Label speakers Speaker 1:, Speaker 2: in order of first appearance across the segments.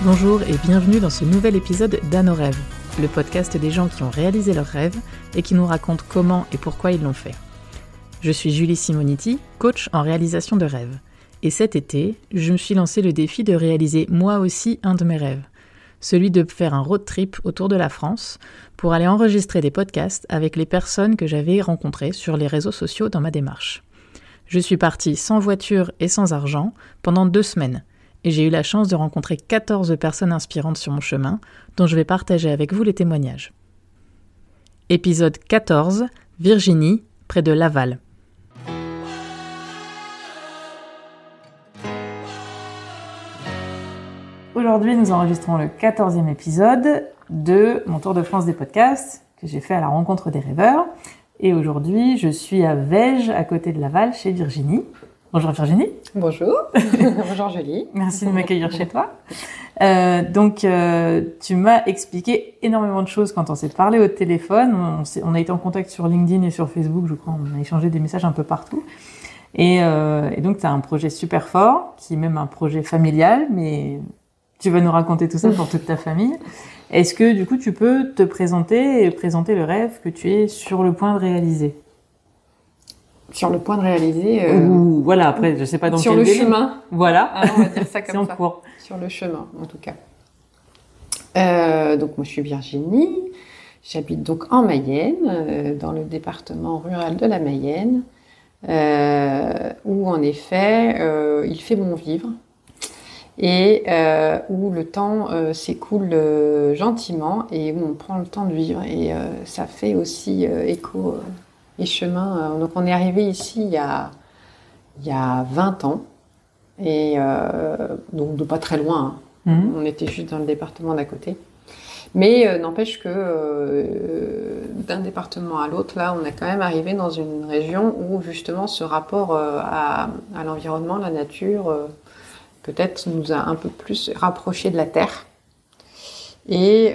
Speaker 1: Bonjour et bienvenue dans ce nouvel épisode d'À nos rêves, le podcast des gens qui ont réalisé leurs rêves et qui nous racontent comment et pourquoi ils l'ont fait. Je suis Julie Simoniti, coach en réalisation de rêves. Et cet été, je me suis lancé le défi de réaliser moi aussi un de mes rêves, celui de faire un road trip autour de la France pour aller enregistrer des podcasts avec les personnes que j'avais rencontrées sur les réseaux sociaux dans ma démarche. Je suis partie sans voiture et sans argent pendant 2 semaines. Et j'ai eu la chance de rencontrer 14 personnes inspirantes sur mon chemin, dont je vais partager avec vous les témoignages. Épisode 14, Virginie, près de Laval. Aujourd'hui, nous enregistrons le 14e épisode de mon Tour de France des podcasts, que j'ai fait à la rencontre des rêveurs. Et aujourd'hui, je suis à Vèges, à côté de Laval, chez Virginie. Bonjour Virginie.
Speaker 2: Bonjour. Bonjour Julie.
Speaker 1: Merci de m'accueillir chez toi. Tu m'as expliqué énormément de choses quand on s'est parlé au téléphone. On a été en contact sur LinkedIn et sur Facebook, je crois. On a échangé des messages un peu partout. Et donc, tu as un projet super fort, qui est même un projet familial, mais tu vas nous raconter tout ça pour toute ta famille. Est-ce que, du coup, tu peux te présenter et présenter le rêve que tu es sur le point de réaliser ?
Speaker 2: Sur le point de réaliser...
Speaker 1: Ou voilà, après, je sais pas dans quel délai.
Speaker 2: Sur le chemin.
Speaker 1: Voilà.
Speaker 2: Ah, on va dire ça comme
Speaker 1: c'est en
Speaker 2: ça.
Speaker 1: cours.
Speaker 2: Sur le chemin, en tout cas. Donc, moi, je suis Virginie. J'habite donc en Mayenne, dans le département rural de la Mayenne, où, en effet, il fait bon vivre et où le temps s'écoule gentiment et où on prend le temps de vivre. Et ça fait aussi écho... et chemin. Donc on est arrivé ici il y a 20 ans, et donc de pas très loin, hein. On était juste dans le département d'à côté. Mais n'empêche que d'un département à l'autre, là, on est quand même arrivé dans une région où justement ce rapport à l'environnement, la nature, peut-être nous a un peu plus rapprochés de la terre. Et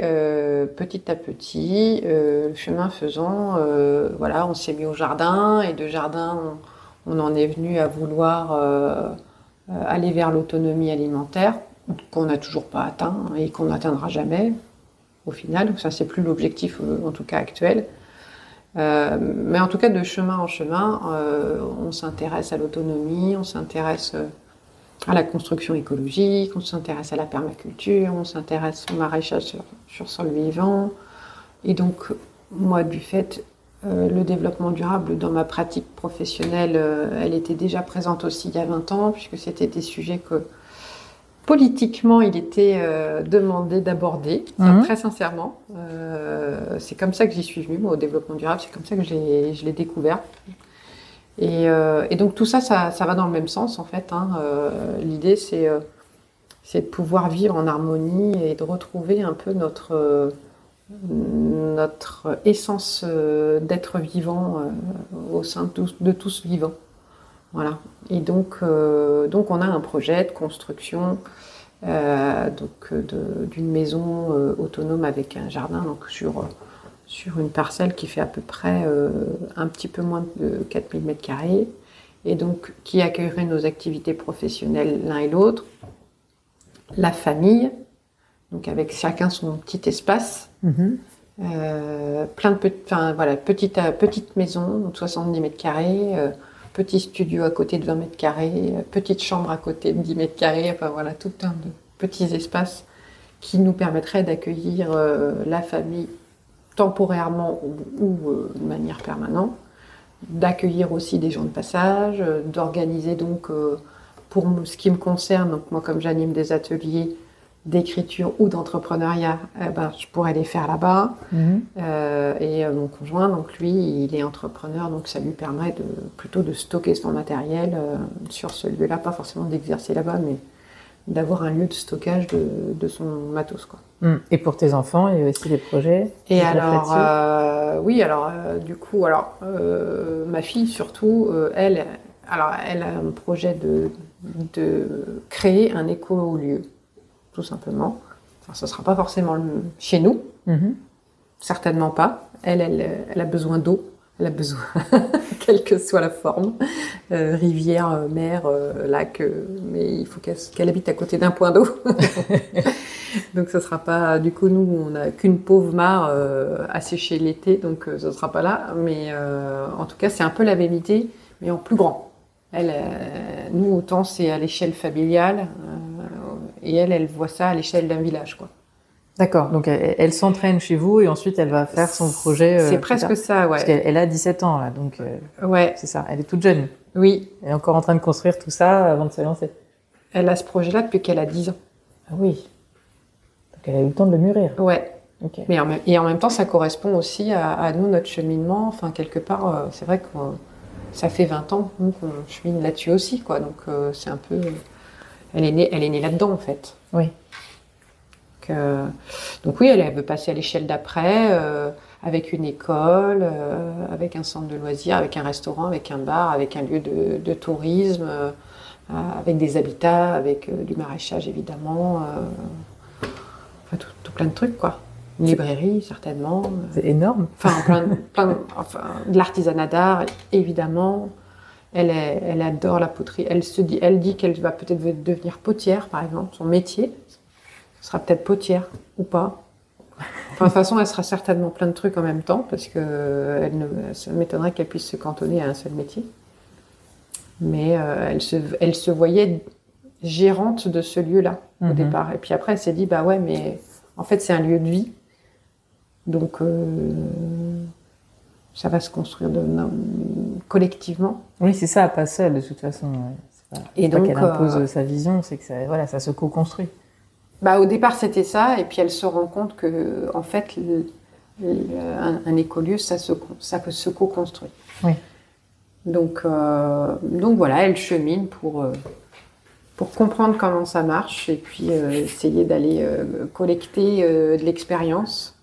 Speaker 2: petit à petit, le chemin faisant, on s'est mis au jardin, et de jardin, on en est venu à vouloir aller vers l'autonomie alimentaire, qu'on n'a toujours pas atteint et qu'on n'atteindra jamais, au final. Ça, c'est plus l'objectif, en tout cas actuel. Mais en tout cas, de chemin en chemin, on s'intéresse à l'autonomie, on s'intéresse... à la construction écologique, on s'intéresse à la permaculture, on s'intéresse au maraîchage sur sol vivant. Et donc, moi, du fait, le développement durable dans ma pratique professionnelle, elle était déjà présente aussi il y a 20 ans, puisque c'était des sujets que, politiquement, il était demandé d'aborder, très sincèrement. C'est comme ça que j'y suis venue, moi, au développement durable, c'est comme ça que je l'ai découvert. Et donc tout ça va dans le même sens en fait, hein. L'idée c'est de pouvoir vivre en harmonie et de retrouver un peu notre essence d'être vivant au sein de tous vivants. Voilà. Et donc on a un projet de construction d'une maison autonome avec un jardin, donc sur une parcelle qui fait à peu près un petit peu moins de 4000 m², et donc qui accueillerait nos activités professionnelles l'un et l'autre, la famille, donc avec chacun son petit espace, petite maison, donc 70 m², petit studio à côté de 20 m², petite chambre à côté de 10 m², enfin voilà, tout un de petits espaces qui nous permettraient d'accueillir la famille temporairement ou de manière permanente, d'accueillir aussi des gens de passage, d'organiser donc, pour ce qui me concerne, donc moi comme j'anime des ateliers d'écriture ou d'entrepreneuriat, je pourrais les faire là-bas. Et mon conjoint, donc lui, il est entrepreneur, donc ça lui permet plutôt de stocker son matériel sur ce lieu-là, pas forcément d'exercer là-bas, mais d'avoir un lieu de stockage de son matos, quoi.
Speaker 1: Et pour tes enfants, il y a aussi des projets?
Speaker 2: Et alors, ma fille surtout, elle a un projet de créer un écolo-lieu, tout simplement. Enfin, ça ne sera pas forcément chez nous, certainement pas. Elle a besoin d'eau, elle a besoin, quelle que soit la forme, rivière, mer, lac, mais il faut qu'elle habite à côté d'un point d'eau. Donc ce sera pas, du coup nous on n'a qu'une pauvre mare à sécher l'été, donc ce sera pas là. Mais en tout cas c'est un peu la même idée, mais en plus grand. Nous autant c'est à l'échelle familiale et elle voit ça à l'échelle d'un village, quoi.
Speaker 1: D'accord, donc elle s'entraîne chez vous et ensuite elle va faire son projet.
Speaker 2: C'est presque ça, ouais.
Speaker 1: Parce qu'elle a 17 ans là, donc
Speaker 2: ouais.
Speaker 1: C'est ça, elle est toute jeune.
Speaker 2: Oui.
Speaker 1: Elle est encore en train de construire tout ça avant de se lancer.
Speaker 2: Elle a ce projet-là depuis qu'elle a 10 ans.
Speaker 1: Ah oui. Donc elle a eu le temps de le mûrir.
Speaker 2: Ouais.
Speaker 1: Okay.
Speaker 2: Mais en même temps, ça correspond aussi à nous, notre cheminement. Enfin, quelque part, c'est vrai que ça fait 20 ans nous, qu'on chemine là-dessus aussi, quoi. Donc c'est un peu... Elle est née là-dedans, en fait.
Speaker 1: Oui.
Speaker 2: Donc oui, elle veut passer à l'échelle d'après, avec une école, avec un centre de loisirs, avec un restaurant, avec un bar, avec un lieu de tourisme, avec des habitats, avec du maraîchage évidemment, enfin, tout plein de trucs, quoi. Une librairie certainement.
Speaker 1: C'est énorme.
Speaker 2: Enfin, de l'artisanat d'art évidemment. Elle adore la poterie. Elle dit qu'elle va peut-être devenir potière, par exemple, son métier. Ce sera peut-être potière ou pas. Enfin, de toute façon, elle sera certainement plein de trucs en même temps, parce que ça m'étonnerait qu'elle puisse se cantonner à un seul métier. Mais elle se voyait gérante de ce lieu-là, au départ. Et puis après, elle s'est dit, bah ouais, mais en fait, c'est un lieu de vie. Donc, ça va se construire collectivement.
Speaker 1: Oui, c'est ça, pas seule, de toute façon. C'est pas qu'elle impose sa vision, c'est que ça se co-construit.
Speaker 2: Bah, au départ, c'était ça, et puis elle se rend compte que, en fait, un écolieu, ça se co-construit.
Speaker 1: Oui.
Speaker 2: Donc voilà, elle chemine pour comprendre comment ça marche, et puis essayer d'aller collecter de l'expérience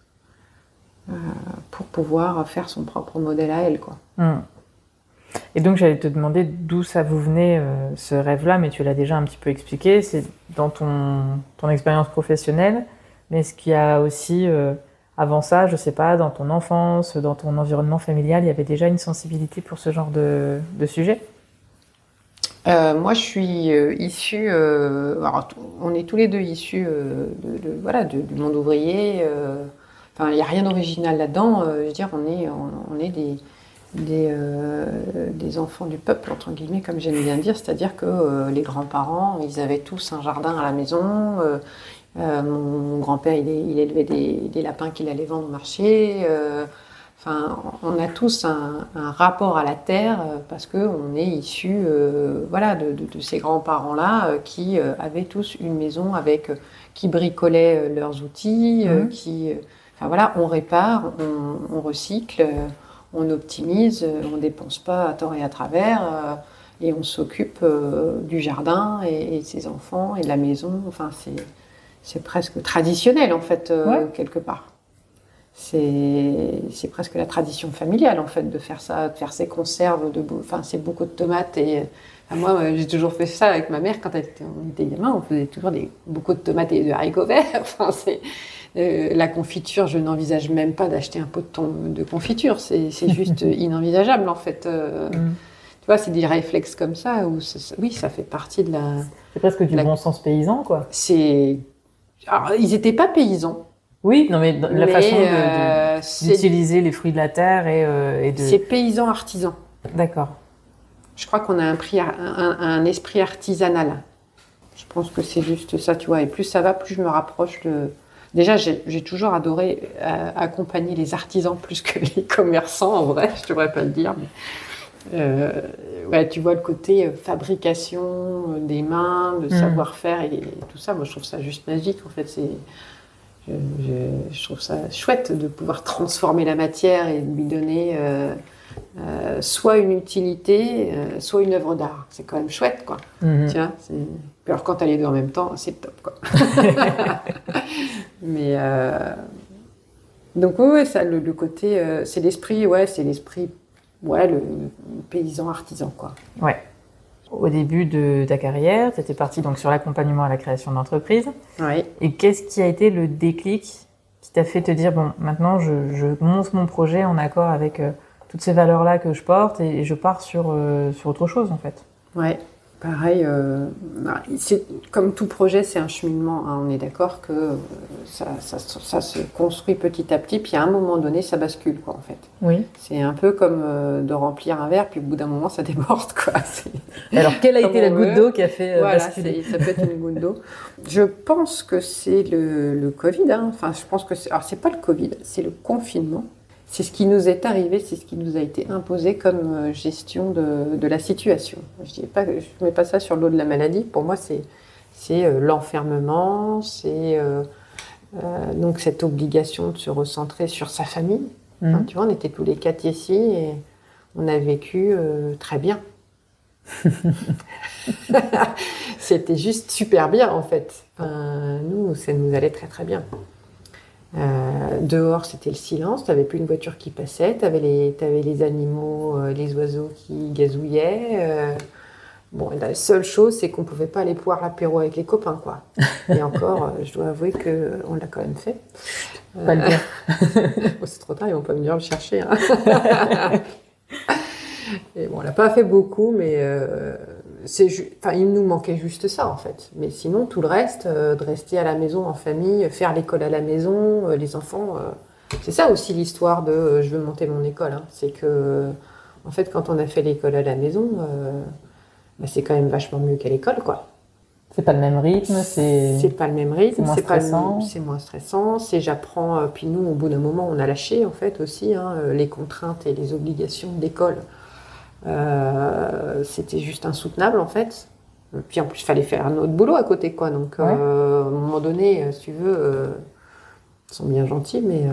Speaker 2: pour pouvoir faire son propre modèle à elle, quoi.
Speaker 1: Et donc, j'allais te demander d'où ça vous venait, ce rêve-là, mais tu l'as déjà un petit peu expliqué. C'est dans ton expérience professionnelle, mais est-ce qu'il y a aussi, avant ça, je sais pas, dans ton enfance, dans ton environnement familial, il y avait déjà une sensibilité pour ce genre de sujet ?
Speaker 2: Moi, je suis issue... alors, on est tous les deux issus du monde ouvrier. Enfin, il n'y a rien d'original là-dedans. Je veux dire, on est des enfants du peuple, entre guillemets, comme j'aime bien dire, c'est-à-dire que les grands-parents, ils avaient tous un jardin à la maison. Mon grand-père, il élevait des lapins qu'il allait vendre au marché. Enfin, on a tous un rapport à la terre parce qu'on est issus de ces grands-parents-là qui avaient tous une maison qui bricolaient leurs outils, on répare, on recycle, on optimise, on ne dépense pas à tort et à travers, et on s'occupe du jardin et de ses enfants et de la maison. Enfin, c'est presque traditionnel, en fait, quelque part. C'est presque la tradition familiale, en fait, de faire ça, de faire ces conserves, c'est beaucoup de tomates. Et moi, j'ai toujours fait ça avec ma mère quand on était gamin. On faisait toujours beaucoup de tomates et de haricots verts. Enfin, la confiture, je n'envisage même pas d'acheter un pot de confiture. C'est juste inenvisageable, en fait. Tu vois, c'est des réflexes comme ça où ça fait partie de la...
Speaker 1: C'est presque du bon sens paysan, quoi.
Speaker 2: Alors, ils n'étaient pas paysans.
Speaker 1: Oui, non, mais la façon d'utiliser les fruits de la terre et de...
Speaker 2: C'est paysan artisan.
Speaker 1: D'accord.
Speaker 2: Je crois qu'on a un esprit artisanal. Je pense que c'est juste ça, tu vois. Et plus ça va, plus je me rapproche de... Déjà, j'ai toujours adoré accompagner les artisans plus que les commerçants, en vrai. Je ne devrais pas le dire, mais... tu vois le côté fabrication des mains, de savoir-faire et tout ça. Moi, je trouve ça juste magique, en fait. Je trouve ça chouette de pouvoir transformer la matière et lui donner soit une utilité, soit une œuvre d'art. C'est quand même chouette, quoi. Tiens, alors quand t'as les deux en même temps, c'est top, quoi. Mais donc ça, le côté, c'est l'esprit, le paysan artisan, quoi.
Speaker 1: Ouais. Au début de ta carrière, tu étais partie donc sur l'accompagnement à la création d'entreprise.
Speaker 2: Oui.
Speaker 1: Et qu'est-ce qui a été le déclic qui t'a fait te dire, bon, maintenant je monte mon projet en accord avec toutes ces valeurs-là que je porte et je pars sur autre chose, en fait?
Speaker 2: Ouais. pareil, comme tout projet, c'est un cheminement. Hein, on est d'accord que ça se construit petit à petit, puis à un moment donné, ça bascule, quoi, en fait.
Speaker 1: Oui.
Speaker 2: C'est un peu comme de remplir un verre, puis au bout d'un moment, ça déborde, quoi.
Speaker 1: Alors, quelle a été la goutte d'eau qui a fait basculer?
Speaker 2: Ça peut être une goutte d'eau. Je pense que c'est le Covid. Hein. Enfin, je pense que alors, c'est pas le Covid, c'est le confinement. C'est ce qui nous est arrivé, c'est ce qui nous a été imposé comme gestion de la situation. Je ne mets pas ça sur le dos de la maladie. Pour moi, c'est l'enfermement, c'est donc cette obligation de se recentrer sur sa famille. Hein, tu vois, on était tous les 4 ici et on a vécu très bien. C'était juste super bien, en fait. Nous, ça nous allait très très bien. Dehors, c'était le silence, tu n'avais plus une voiture qui passait, tu avais les animaux, les oiseaux qui gazouillaient. Bon, la seule chose, c'est qu'on ne pouvait pas aller boire l'apéro avec les copains, quoi. Et encore, je dois avouer qu'on l'a quand même fait.
Speaker 1: Pas le dire.
Speaker 2: Bon, c'est trop tard, ils vont pas venir le chercher. Hein. Et bon, on l'a pas fait beaucoup, mais il nous manquait juste ça, en fait. Mais sinon, tout le reste, de rester à la maison en famille, faire l'école à la maison, les enfants, c'est ça aussi l'histoire de je veux monter mon école. Hein. C'est que, en fait, quand on a fait l'école à la maison, c'est quand même vachement mieux qu'à l'école, quoi.
Speaker 1: C'est pas le même rythme,
Speaker 2: c'est pas le même rythme,
Speaker 1: c'est moins stressant.
Speaker 2: C'est moins stressant, j'apprends, puis nous, au bout d'un moment, on a lâché, en fait, aussi, hein, les contraintes et les obligations d'école. C'était juste insoutenable, en fait. Puis en plus, il fallait faire un autre boulot à côté, quoi. Donc, à un moment donné, si tu veux, ils sont bien gentils, mais...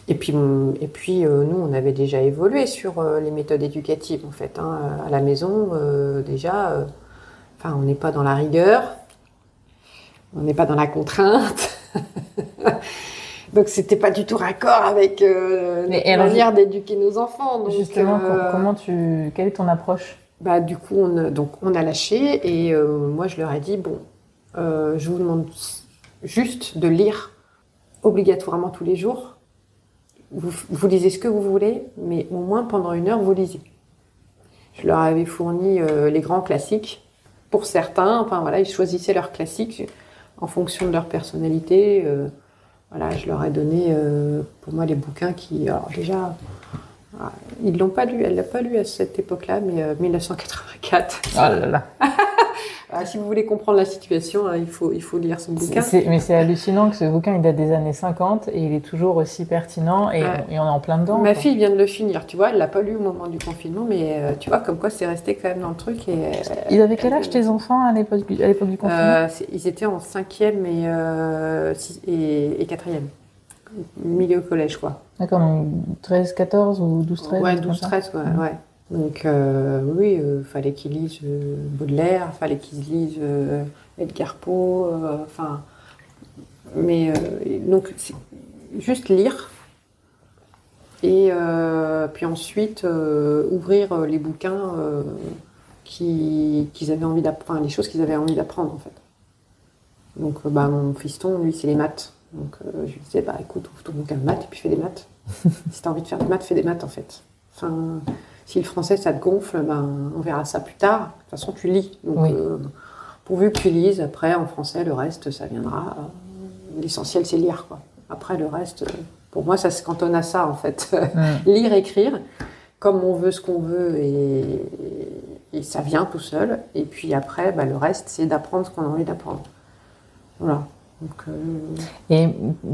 Speaker 2: Et puis nous, on avait déjà évolué sur les méthodes éducatives, en fait. Hein. À la maison, déjà... on n'est pas dans la rigueur, on n'est pas dans la contrainte. Donc, c'était pas du tout raccord avec la manière d'éduquer nos enfants. Donc,
Speaker 1: justement, quelle est ton approche?
Speaker 2: Du coup, on a lâché et moi, je leur ai dit, je vous demande juste de lire obligatoirement tous les jours. Vous lisez ce que vous voulez, mais au moins pendant 1 heure, vous lisez. Je leur avais fourni les grands classiques. Pour certains, ils choisissaient leurs classiques en fonction de leur personnalité. Je leur ai donné, pour moi, les bouquins qui... Alors déjà, ils l'ont pas lu, elle l'a pas lu à cette époque-là, mais 1984.
Speaker 1: Ah là là.
Speaker 2: Si vous voulez comprendre la situation, il faut lire son bouquin.
Speaker 1: Mais c'est hallucinant que ce bouquin, il date des années 50 et il est toujours aussi pertinent et on est en plein dedans.
Speaker 2: Ma fille vient de le finir, tu vois, elle l'a pas lu au moment du confinement, mais tu vois, comme quoi c'est resté quand même dans le truc.
Speaker 1: Ils avaient quel âge tes enfants à l'époque du confinement?
Speaker 2: Ils étaient en 5e et 4e. Milieu collège, quoi.
Speaker 1: D'accord, donc 13, 14 ou 12, 13?
Speaker 2: Ouais, 12, 13, ouais. Donc, fallait qu'ils lisent Baudelaire, fallait qu'ils lisent Edgar Poe, donc, c'est juste lire, et puis ensuite, ouvrir les bouquins qu'ils avaient envie d'apprendre, les choses qu'ils avaient envie d'apprendre, en fait. Donc, mon fiston, lui, c'est les maths. Donc, je lui disais, écoute, ouvre ton bouquin de maths, et puis fais des maths. Si t'as envie de faire des maths, fais des maths, en fait. Si le français, ça te gonfle, on verra ça plus tard. De toute façon, tu lis. Donc,
Speaker 1: oui.
Speaker 2: Pourvu que tu lises, après, en français, le reste, ça viendra. L'essentiel, c'est lire, quoi. Après, le reste, pour moi, ça se cantonne à ça, en fait. Lire, écrire, comme on veut ce qu'on veut, et ça vient tout seul. Et puis après, le reste, c'est d'apprendre ce qu'on a envie d'apprendre. Voilà. Donc,
Speaker 1: Et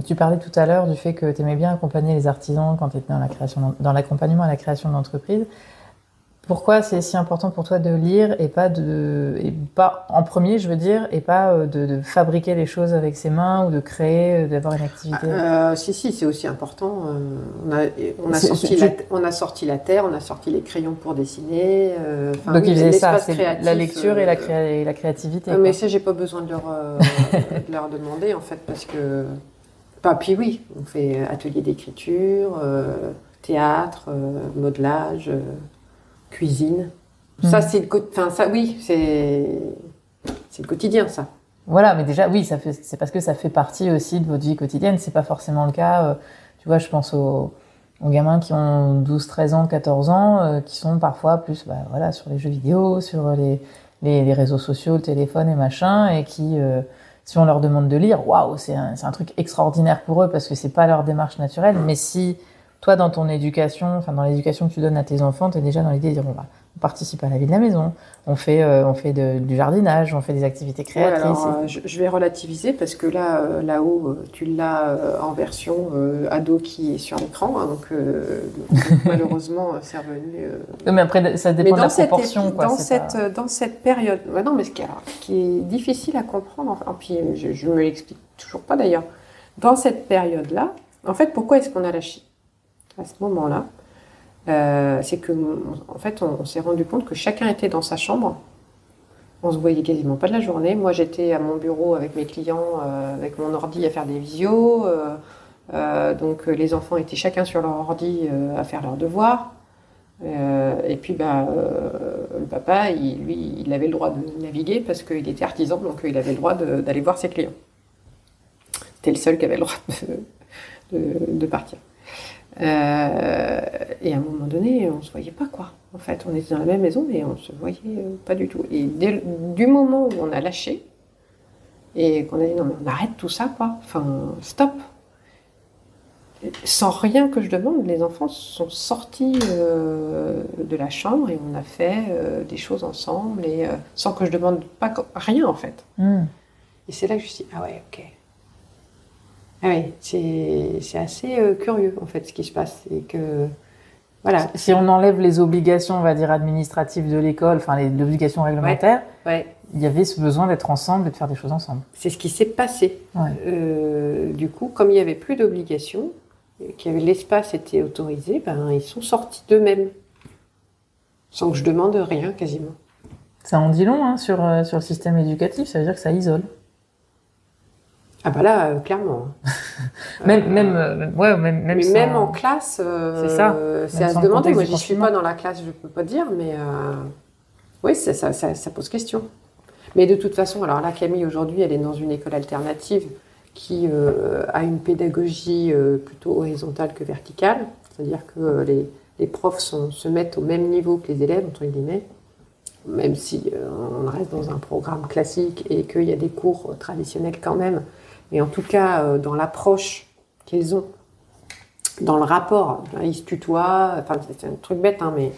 Speaker 1: tu parlais tout à l'heure du fait que tu aimais bien accompagner les artisans quand tu étais dans l'accompagnement à la création d'entreprise. Pourquoi c'est si important pour toi de lire et pas en premier, je veux dire, et pas de fabriquer les choses avec ses mains ou de créer, d'avoir une activité?
Speaker 2: Si, c'est aussi important. On a sorti la terre, on a sorti les crayons pour dessiner.
Speaker 1: Donc ils faisaient ça, c'est la lecture et la créativité.
Speaker 2: Mais ça, j'ai pas besoin de leur demander, en fait, parce que... puis oui, on fait atelier d'écriture, théâtre, modelage... cuisine. Ça, c'est le quotidien, ça.
Speaker 1: Voilà, mais déjà, oui, c'est parce que ça fait partie aussi de votre vie quotidienne. C'est pas forcément le cas. Tu vois, je pense aux gamins qui ont 12, 13 ans, 14 ans, qui sont parfois plus sur les jeux vidéo, sur les réseaux sociaux, le téléphone et machin, et qui, si on leur demande de lire, waouh, c'est un truc extraordinaire pour eux parce que c'est pas leur démarche naturelle. Mais si toi, dans ton éducation, enfin dans l'éducation que tu donnes à tes enfants, t'es déjà dans l'idée de dire, bon, bah, on participe à la vie de la maison, on fait du jardinage, on fait des activités créatrices.
Speaker 2: Ouais, alors, je vais relativiser parce que là-haut, tu l'as en version ado qui est sur l'écran, hein, donc malheureusement, c'est revenu.
Speaker 1: Mais après, ça dépend de la proportion, quoi.
Speaker 2: Dans cette période, ouais, non, mais ce qui est difficile à comprendre, enfin, puis je me l'explique toujours pas d'ailleurs. Dans cette période-là, en fait, pourquoi est-ce qu'on a lâché à ce moment-là? C'est que, en fait, on s'est rendu compte que chacun était dans sa chambre. On se voyait quasiment pas de la journée. Moi, j'étais à mon bureau avec mes clients, avec mon ordi à faire des visios. Donc, les enfants étaient chacun sur leur ordi à faire leurs devoirs. Et puis, le papa, il avait le droit de naviguer parce qu'il était artisan, donc il avait le droit d'aller voir ses clients. C'était le seul qui avait le droit de partir. Et à un moment donné, on se voyait pas, quoi. En fait, on était dans la même maison, mais on se voyait pas du tout. Et du moment où on a lâché, et qu'on a dit non, mais on arrête tout ça, quoi. Enfin, stop. Sans rien que je demande, les enfants sont sortis de la chambre et on a fait des choses ensemble, et sans que je demande pas rien, en fait. Et c'est là que je me suis dit, ah ouais, ok. Ah oui, c'est assez curieux, en fait, ce qui se passe. Et que, voilà.
Speaker 1: Si on enlève les obligations, on va dire, administratives de l'école, enfin, les obligations réglementaires, il y avait ce besoin d'être ensemble et de faire des choses ensemble.
Speaker 2: C'est ce qui s'est passé. Ouais. Du coup, comme il n'y avait plus d'obligations, l'espace était autorisé, ils sont sortis d'eux-mêmes. Sans que je demande rien, quasiment.
Speaker 1: Ça en dit long, hein, sur le système éducatif, ça veut dire que ça isole.
Speaker 2: Ah bah là, clairement.
Speaker 1: même
Speaker 2: en classe,
Speaker 1: c'est ça.
Speaker 2: C'est à se demander. Moi, j'y suis pas dans la classe, je peux pas dire, mais oui, ça pose question. Mais de toute façon, alors là, Camille, aujourd'hui, elle est dans une école alternative qui a une pédagogie plutôt horizontale que verticale. C'est-à-dire que les profs se mettent au même niveau que les élèves, entre guillemets, même si on reste dans un programme classique et qu'il y a des cours traditionnels quand même. Mais en tout cas, dans l'approche qu'ils ont, dans le rapport, ils se tutoient, enfin c'est un truc bête, hein, mais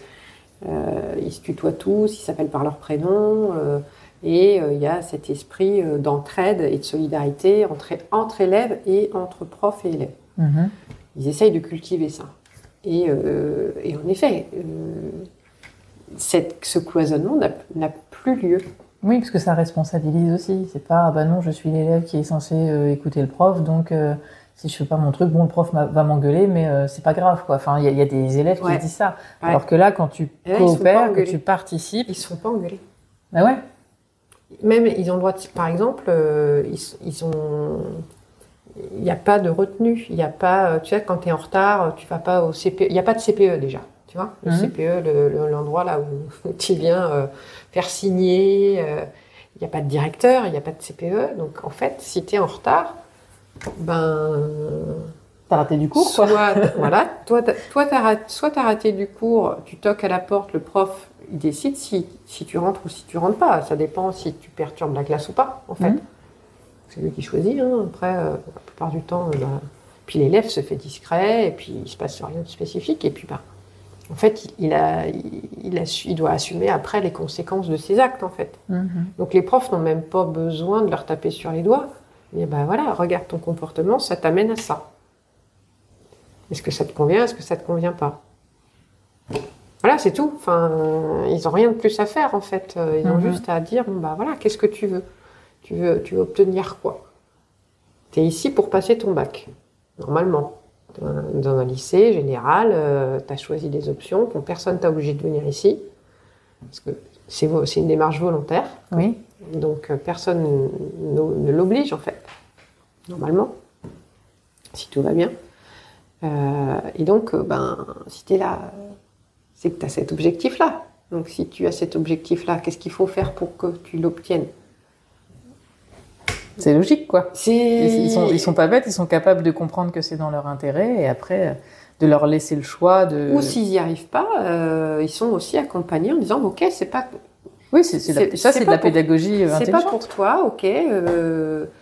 Speaker 2: ils se tutoient tous, ils s'appellent par leur prénom, et il y a cet esprit d'entraide et de solidarité entre élèves et entre profs et élèves. Mmh. Ils essayent de cultiver ça. Et en effet, ce cloisonnement n'a plus lieu.
Speaker 1: Oui, parce que ça responsabilise aussi. C'est pas, non, je suis l'élève qui est censé écouter le prof, donc si je fais pas mon truc, bon, le prof va m'engueuler, mais c'est pas grave, quoi. Enfin, il y a des élèves qui disent ça. Ouais. Alors que là, quand tu coopères, que tu participes...
Speaker 2: Ils se font pas engueuler.
Speaker 1: Bah ouais.
Speaker 2: Même, ils ont le droit, par exemple, ils ont... Il n'y a pas de retenue. Il n'y a pas... Tu sais, quand tu es en retard, tu vas pas au CPE. Il n'y a pas de CPE, déjà. Tu vois, le CPE, l'endroit là où tu viens faire signer, il n'y a pas de directeur, il n'y a pas de CPE. Donc, en fait, si tu es en retard, t'as
Speaker 1: raté du cours,
Speaker 2: soit t'as raté du cours, tu toques à la porte, le prof, il décide si tu rentres ou si tu rentres pas. Ça dépend si tu perturbes la classe ou pas, en fait. C'est lui qui choisit, hein. Après, la plupart du temps, puis l'élève se fait discret, et puis il se passe rien de spécifique, et puis en fait, il doit assumer après les conséquences de ses actes, en fait. Donc les profs n'ont même pas besoin de leur taper sur les doigts. Mais voilà, regarde ton comportement, ça t'amène à ça. Est-ce que ça te convient, est-ce que ça te convient pas? Voilà, c'est tout. Enfin, ils n'ont rien de plus à faire, en fait. Ils ont juste à dire, voilà, qu'est-ce que tu veux? Tu veux obtenir quoi? Tu es ici pour passer ton bac, normalement. Dans un lycée général, tu as choisi des options, personne t'a obligé de venir ici, parce que c'est une démarche volontaire.
Speaker 1: Oui.
Speaker 2: Donc personne ne l'oblige, en fait, normalement, si tout va bien. Et donc, si tu es là, c'est que tu as cet objectif-là. Donc si tu as cet objectif-là, qu'est-ce qu'il faut faire pour que tu l'obtiennes?
Speaker 1: C'est logique, quoi. Ils sont pas bêtes, ils sont capables de comprendre que c'est dans leur intérêt et après de leur laisser le choix de...
Speaker 2: Ou s'ils n'y arrivent pas, ils sont aussi accompagnés en disant « Ok, c'est pas... Oui,
Speaker 1: c'est de la pédagogie intelligente.
Speaker 2: C'est pas pour toi, ok,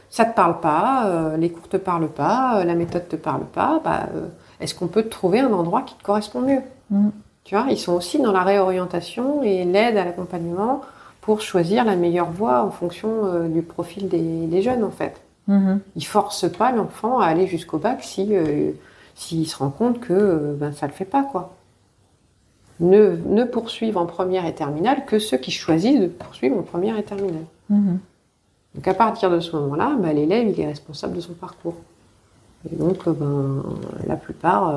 Speaker 2: ça te parle pas, les cours te parlent pas, la méthode te parle pas, est-ce qu'on peut te trouver un endroit qui te correspond mieux? Tu vois, ils sont aussi dans la réorientation et l'aide à l'accompagnement pour choisir la meilleure voie en fonction du profil des jeunes, en fait. Ils forcent pas l'enfant à aller jusqu'au bac s'il se rend compte que ça le fait pas, quoi. Ne poursuivent en première et terminale que ceux qui choisissent de poursuivre en première et terminale. Donc à partir de ce moment-là, l'élève il est responsable de son parcours. Et donc la plupart,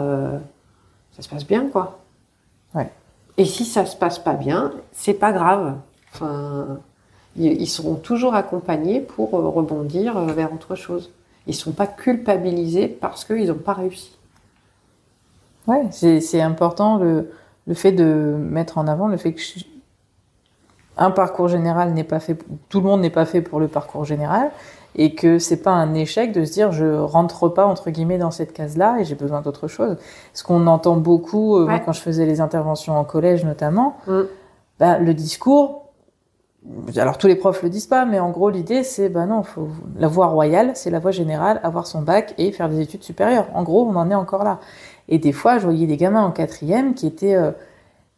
Speaker 2: ça se passe bien, quoi.
Speaker 1: Ouais.
Speaker 2: Et si ça se passe pas bien, c'est pas grave. Enfin, ils seront toujours accompagnés pour rebondir vers autre chose. Ils sont pas culpabilisés parce qu'ils n'ont pas réussi.
Speaker 1: Ouais, c'est important le fait de mettre en avant le fait que un parcours général n'est pas fait, tout le monde n'est pas fait pour le parcours général, et que c'est pas un échec de se dire je rentre pas entre guillemets dans cette case-là et j'ai besoin d'autre chose. Ce qu'on entend beaucoup, moi, quand je faisais les interventions en collège notamment, le discours, alors tous les profs le disent pas, mais en gros l'idée c'est non, faut la voie royale, c'est la voie générale, avoir son bac et faire des études supérieures. En gros, on en est encore là. Et des fois, je voyais des gamins en 4e qui étaient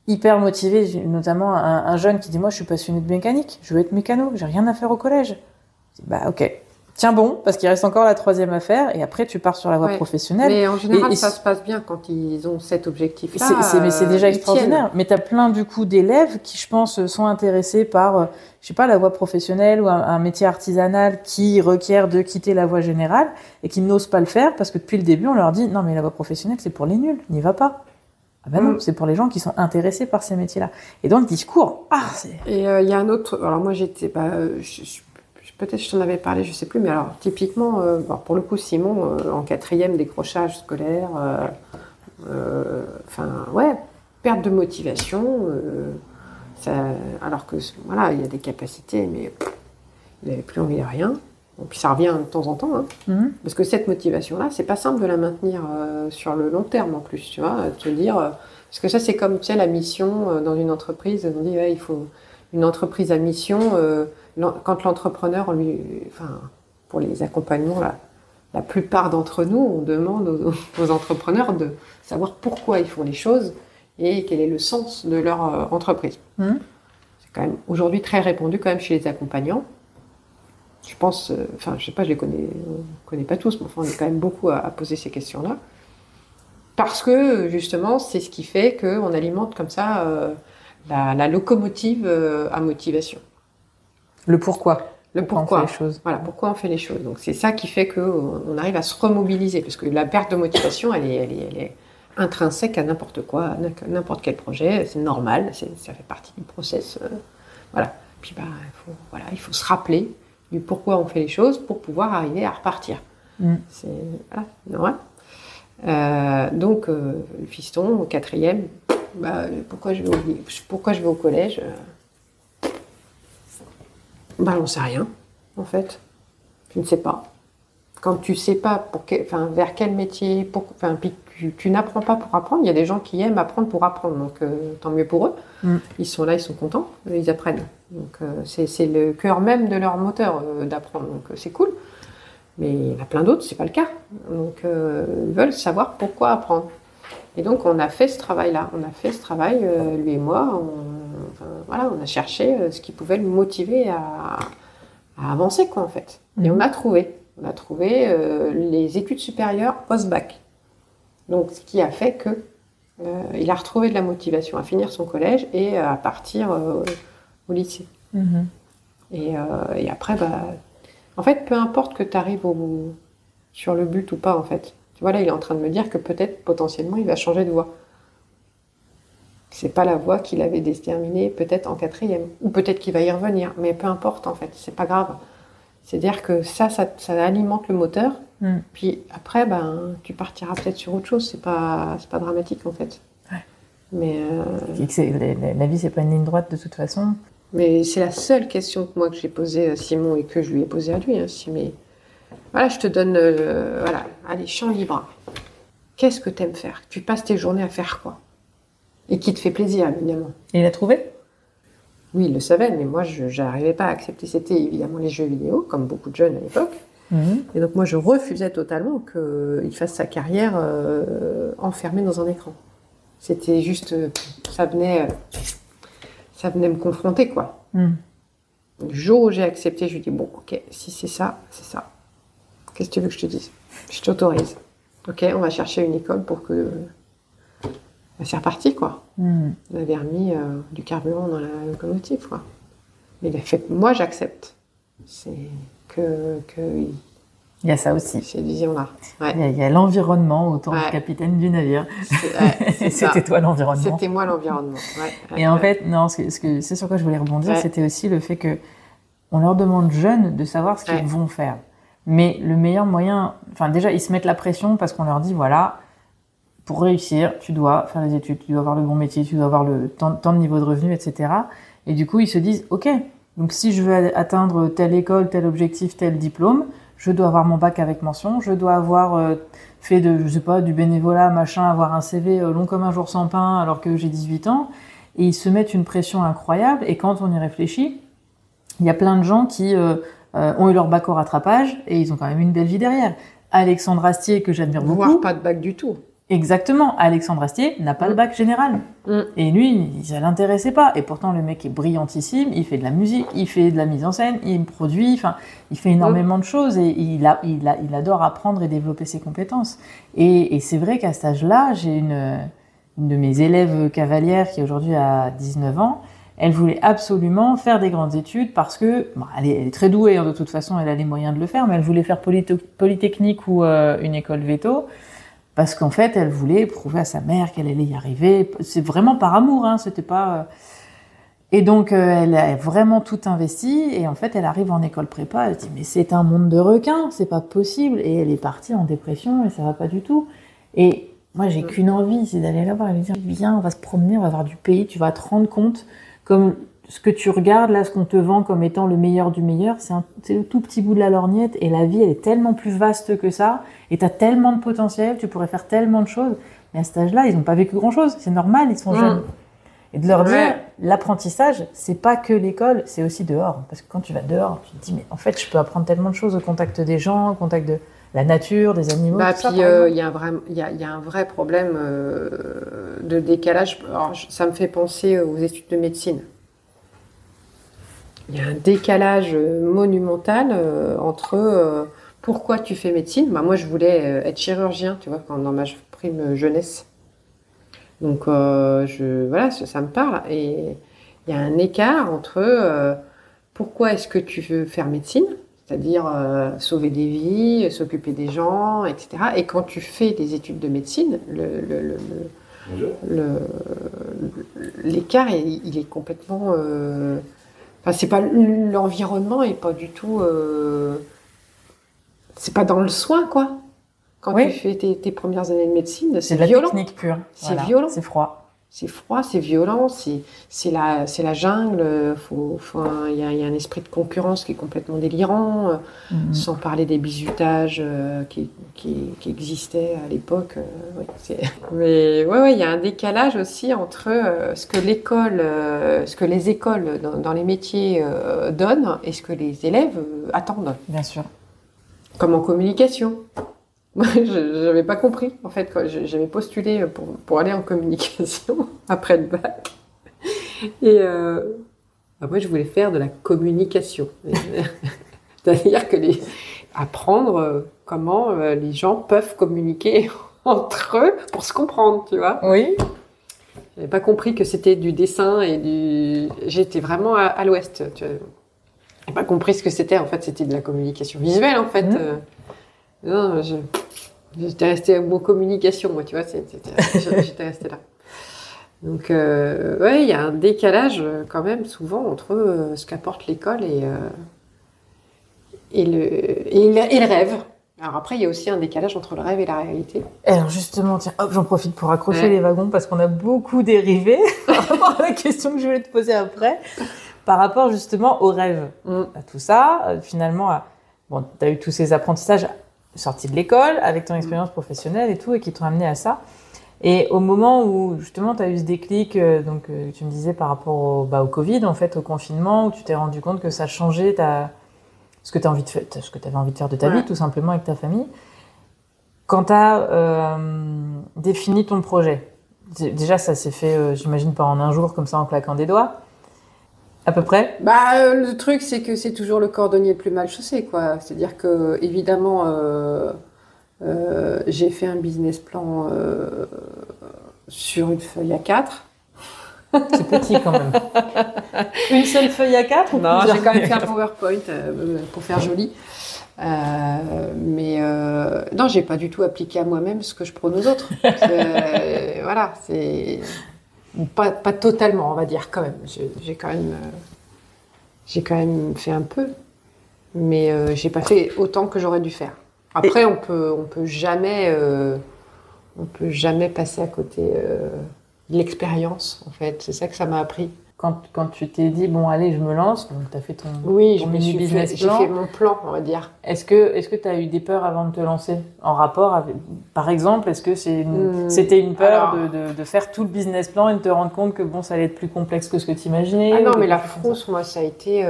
Speaker 1: hyper motivés, notamment un jeune qui dit moi je suis passionné de mécanique, je veux être mécano, j'ai rien à faire au collège. Je dis, ok. Tiens bon, parce qu'il reste encore la 3e à faire, et après tu pars sur la voie professionnelle.
Speaker 2: Mais en général, ça se passe bien quand ils ont cet objectif-là.
Speaker 1: Mais c'est déjà extraordinaire. Mais t'as plein du coup d'élèves qui, je pense, sont intéressés par, je sais pas, la voie professionnelle ou un métier artisanal qui requiert de quitter la voie générale et qui n'osent pas le faire parce que depuis le début on leur dit non mais la voie professionnelle c'est pour les nuls, n'y va pas. Ah non, c'est pour les gens qui sont intéressés par ces métiers-là. Et dans le discours, c'est.
Speaker 2: Et il y a un autre. Alors moi j'étais peut-être je t'en avais parlé, je sais plus, mais alors typiquement, pour le coup, Simon, en 4e, décrochage scolaire, perte de motivation, alors que voilà, il y a des capacités, mais il n'avait plus envie de rien. Bon, puis ça revient de temps en temps, parce que cette motivation-là, c'est pas simple de la maintenir sur le long terme en plus, tu vois, te dire, parce que ça c'est comme tu sais la mission dans une entreprise, on dit il faut une entreprise à mission. Quand l'entrepreneur, pour les accompagnements, la plupart d'entre nous, on demande aux entrepreneurs de savoir pourquoi ils font les choses et quel est le sens de leur entreprise. C'est quand même aujourd'hui très répandu quand même chez les accompagnants. Je pense, je sais pas, je les connais pas tous, mais on est quand même beaucoup à poser ces questions-là. Parce que justement, c'est ce qui fait qu'on alimente comme ça la locomotive à motivation.
Speaker 1: Le pourquoi.
Speaker 2: Pourquoi
Speaker 1: on fait les choses.
Speaker 2: Voilà, pourquoi on fait les choses. Donc c'est ça qui fait qu'on arrive à se remobiliser, parce que la perte de motivation, elle est intrinsèque à n'importe quoi, à n'importe quel projet, c'est normal, ça fait partie du process. Voilà. Puis il faut se rappeler du pourquoi on fait les choses pour pouvoir arriver à repartir. C'est normal. Donc le fiston, au 4e, pourquoi je vais au collège on sait rien, en fait. Tu ne sais pas. Quand tu sais pas vers quel métier, tu n'apprends pas pour apprendre. Il y a des gens qui aiment apprendre pour apprendre, donc tant mieux pour eux. Ils sont là, ils sont contents, ils apprennent. Donc c'est le cœur même de leur moteur d'apprendre, donc c'est cool. Mais il y en a plein d'autres, c'est pas le cas. Donc ils veulent savoir pourquoi apprendre. Et donc on a fait ce travail-là. Lui et moi, on a cherché ce qui pouvait le motiver à avancer, quoi, en fait. Et on a trouvé les études supérieures post-bac. Donc ce qui a fait que il a retrouvé de la motivation à finir son collège et à partir au lycée. Et après, en fait, peu importe que tu arrives sur le but ou pas, en fait. Tu vois, là, il est en train de me dire que peut-être, potentiellement, il va changer de voie. C'est pas la voie qu'il avait déterminée, peut-être en 4e. Ou peut-être qu'il va y revenir. Mais peu importe, en fait. C'est pas grave. C'est-à-dire que ça alimente le moteur. Puis après, tu partiras peut-être sur autre chose. C'est pas dramatique, en fait.
Speaker 1: Ouais.
Speaker 2: Mais
Speaker 1: la vie, c'est pas une ligne droite, de toute façon.
Speaker 2: Mais c'est la seule question que j'ai posée à Simon et que je lui ai posée à lui. Mais voilà, je te donne, allez, champ libre. Qu'est-ce que tu aimes faire? Tu passes tes journées à faire quoi? Et qui te fait plaisir, évidemment.
Speaker 1: Et il a trouvé?
Speaker 2: Oui, ils le savaient, mais moi, je n'arrivais pas à accepter. C'était évidemment les jeux vidéo, comme beaucoup de jeunes à l'époque. Et donc, moi, je refusais totalement qu'il fasse sa carrière enfermé dans un écran. C'était juste... ça venait me confronter, quoi. Le jour où j'ai accepté, je lui ai dit, bon, ok, si c'est ça, c'est ça. Qu'est-ce que tu veux que je te dise? Je t'autorise. Ok, on va chercher une école pour que... c'est reparti, quoi. On avait remis du carburant dans la locomotive, quoi. Mais il a fait... Moi, j'accepte. C'est que
Speaker 3: il y a ça aussi.
Speaker 2: Cette vision-là. Ouais.
Speaker 3: Il y a l'environnement autour du capitaine du navire. C'était toi l'environnement.
Speaker 2: C'était moi l'environnement.
Speaker 3: Et en fait, non, c'est sur quoi je voulais rebondir, c'était aussi le fait que on leur demande jeunes de savoir ce qu'ils vont faire. Mais le meilleur moyen, enfin déjà, ils se mettent la pression parce qu'on leur dit, voilà, pour réussir, tu dois faire les études, tu dois avoir le bon métier, tu dois avoir le tant de niveau de revenu, etc. Et du coup, ils se disent, ok, donc si je veux atteindre telle école, tel objectif, tel diplôme, je dois avoir mon bac avec mention, je dois avoir fait je sais pas, du bénévolat, machin, avoir un CV long comme un jour sans pain alors que j'ai 18 ans. Et ils se mettent une pression incroyable. Et quand on y réfléchit, il y a plein de gens qui ont eu leur bac au rattrapage et ils ont quand même une belle vie derrière. Alexandre Astier, que j'admire beaucoup.
Speaker 2: Voire pas de bac du tout.
Speaker 3: Exactement. Alexandre Astier n'a pas le bac général. Et lui, ça l'intéressait pas. Et pourtant, le mec est brillantissime. Il fait de la musique, il fait de la mise en scène, il produit, enfin, il fait énormément de choses et il adore apprendre et développer ses compétences. Et c'est vrai qu'à cet âge-là, j'ai une de mes élèves cavalières qui aujourd'hui a 19 ans. Elle voulait absolument faire des grandes études parce que, elle est très douée, hein, de toute façon, elle a les moyens de le faire, mais elle voulait faire Polytechnique ou une école veto. Parce qu'en fait, elle voulait prouver à sa mère qu'elle allait y arriver. C'est vraiment par amour, hein, c'était pas... Et donc, elle a vraiment tout investi. Et en fait, elle arrive en école prépa. Elle dit, mais c'est un monde de requins, c'est pas possible. Et elle est partie en dépression et ça va pas du tout. Et moi, j'ai qu'une envie, c'est d'aller là-bas et lui dire, viens, on va se promener, on va voir du pays. Tu vas te rendre compte, comme ce que tu regardes, là, ce qu'on te vend comme étant le meilleur du meilleur, c'est le tout petit bout de la lorgnette. Et la vie, elle est tellement plus vaste que ça. Et t'as tellement de potentiel, tu pourrais faire tellement de choses. Mais à cet âge-là, ils n'ont pas vécu grand-chose. C'est normal, ils sont jeunes. Et de leur dire, l'apprentissage, c'est pas que l'école, c'est aussi dehors. Parce que quand tu vas dehors, tu te dis, mais en fait, je peux apprendre tellement de choses au contact des gens, au contact de la nature, des animaux, tout ça.
Speaker 2: Puis, il y a un vrai problème de décalage. Alors, ça me fait penser aux études de médecine. Il y a un décalage monumental entre pourquoi tu fais médecine. Moi, je voulais être chirurgien, tu vois, dans ma prime jeunesse. Donc, voilà, ça me parle. Et il y a un écart entre pourquoi est-ce que tu veux faire médecine, c'est-à-dire sauver des vies, s'occuper des gens, etc. Et quand tu fais des études de médecine, l'écart, il est complètement... c'est pas l'environnement est pas du tout. C'est pas dans le soin, quoi. Quand tu fais tes premières années de médecine, c'est violent.
Speaker 3: C'est la technique pure.
Speaker 2: C'est violent.
Speaker 3: C'est froid.
Speaker 2: C'est froid, c'est violent, c'est la jungle. Il y a un esprit de concurrence qui est complètement délirant, sans parler des bizutages qui existaient à l'époque. Mais il y a un décalage aussi entre ce que les écoles dans les métiers donnent et ce que les élèves attendent.
Speaker 3: Bien sûr.
Speaker 2: Comme en communication. Moi, je n'avais pas compris, en fait, quand j'avais postulé pour aller en communication après le bac. Et moi, je voulais faire de la communication. C'est-à-dire apprendre comment les gens peuvent communiquer entre eux pour se comprendre, tu vois.
Speaker 3: Oui.
Speaker 2: Je n'avais pas compris que c'était du dessin et J'étais vraiment à l'ouest, tu vois. Je n'ai pas compris ce que c'était, en fait, c'était de la communication visuelle, en fait. Non, j'étais restée au mot communication, moi, tu vois, j'étais restée là. Donc, il y a un décalage quand même souvent entre ce qu'apporte l'école et le rêve. Alors après, il y a aussi un décalage entre le rêve et la réalité.
Speaker 3: Alors justement, tiens, hop, j'en profite pour accrocher les wagons parce qu'on a beaucoup dérivé par rapport à la question que je voulais te poser après, par rapport justement au rêve. À tout ça, finalement, tu as eu tous ces apprentissages sortis de l'école, avec ton expérience professionnelle et tout, et qui t'ont amené à ça. Et au moment où justement tu as eu ce déclic, tu me disais par rapport au Covid, en fait, au confinement, où tu t'es rendu compte que ça changeait ce que tu avais envie de faire de ta vie, tout simplement avec ta famille. Quand tu as défini ton projet, déjà ça s'est fait, j'imagine, pas en un jour comme ça en claquant des doigts, à peu près.
Speaker 2: Le truc, c'est que c'est toujours le cordonnier le plus mal chaussé, quoi. C'est-à-dire que, évidemment, j'ai fait un business plan sur une feuille A4.
Speaker 3: C'est petit quand même. Une seule feuille A4 ou
Speaker 2: Non, j'ai quand même fait un PowerPoint pour faire joli. Non, j'ai pas du tout appliqué à moi-même ce que je prône aux autres. Voilà, c'est pas totalement, on va dire quand même. J'ai quand même fait un peu, mais j'ai pas fait autant que j'aurais dû faire. Après, on peut jamais passer à côté de l'expérience, en fait. C'est ça que ça m'a appris.
Speaker 3: Quand tu t'es dit, bon, allez, je me lance, donc tu as fait ton
Speaker 2: business plan. J'ai fait mon plan, on va dire.
Speaker 3: Est-ce que tu as eu des peurs avant de te lancer en rapport avec, par exemple, est-ce que c'était une peur de faire tout le business plan et de te rendre compte que bon, ça allait être plus complexe que ce que tu imaginais?
Speaker 2: Ah non, mais la frousse, moi, ça a été...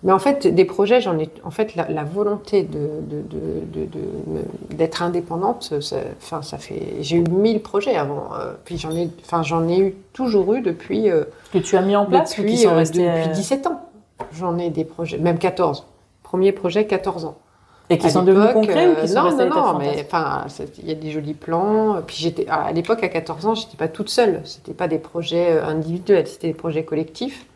Speaker 2: Mais en fait, des projets, j'en ai... En fait, la volonté d'être indépendante, ça fait... J'ai eu 1000 projets avant. Puis j'en ai toujours eu depuis...
Speaker 3: que tu as mis en place
Speaker 2: depuis 17 ans. J'en ai des projets, même 14. Premier projet, 14 ans.
Speaker 3: Et qui sont devenus concrets ou qui sont restés
Speaker 2: Non, mais il y a des jolis plans. Puis à l'époque, à 14 ans, j'étais pas toute seule. C'était pas des projets individuels, c'était des projets collectifs.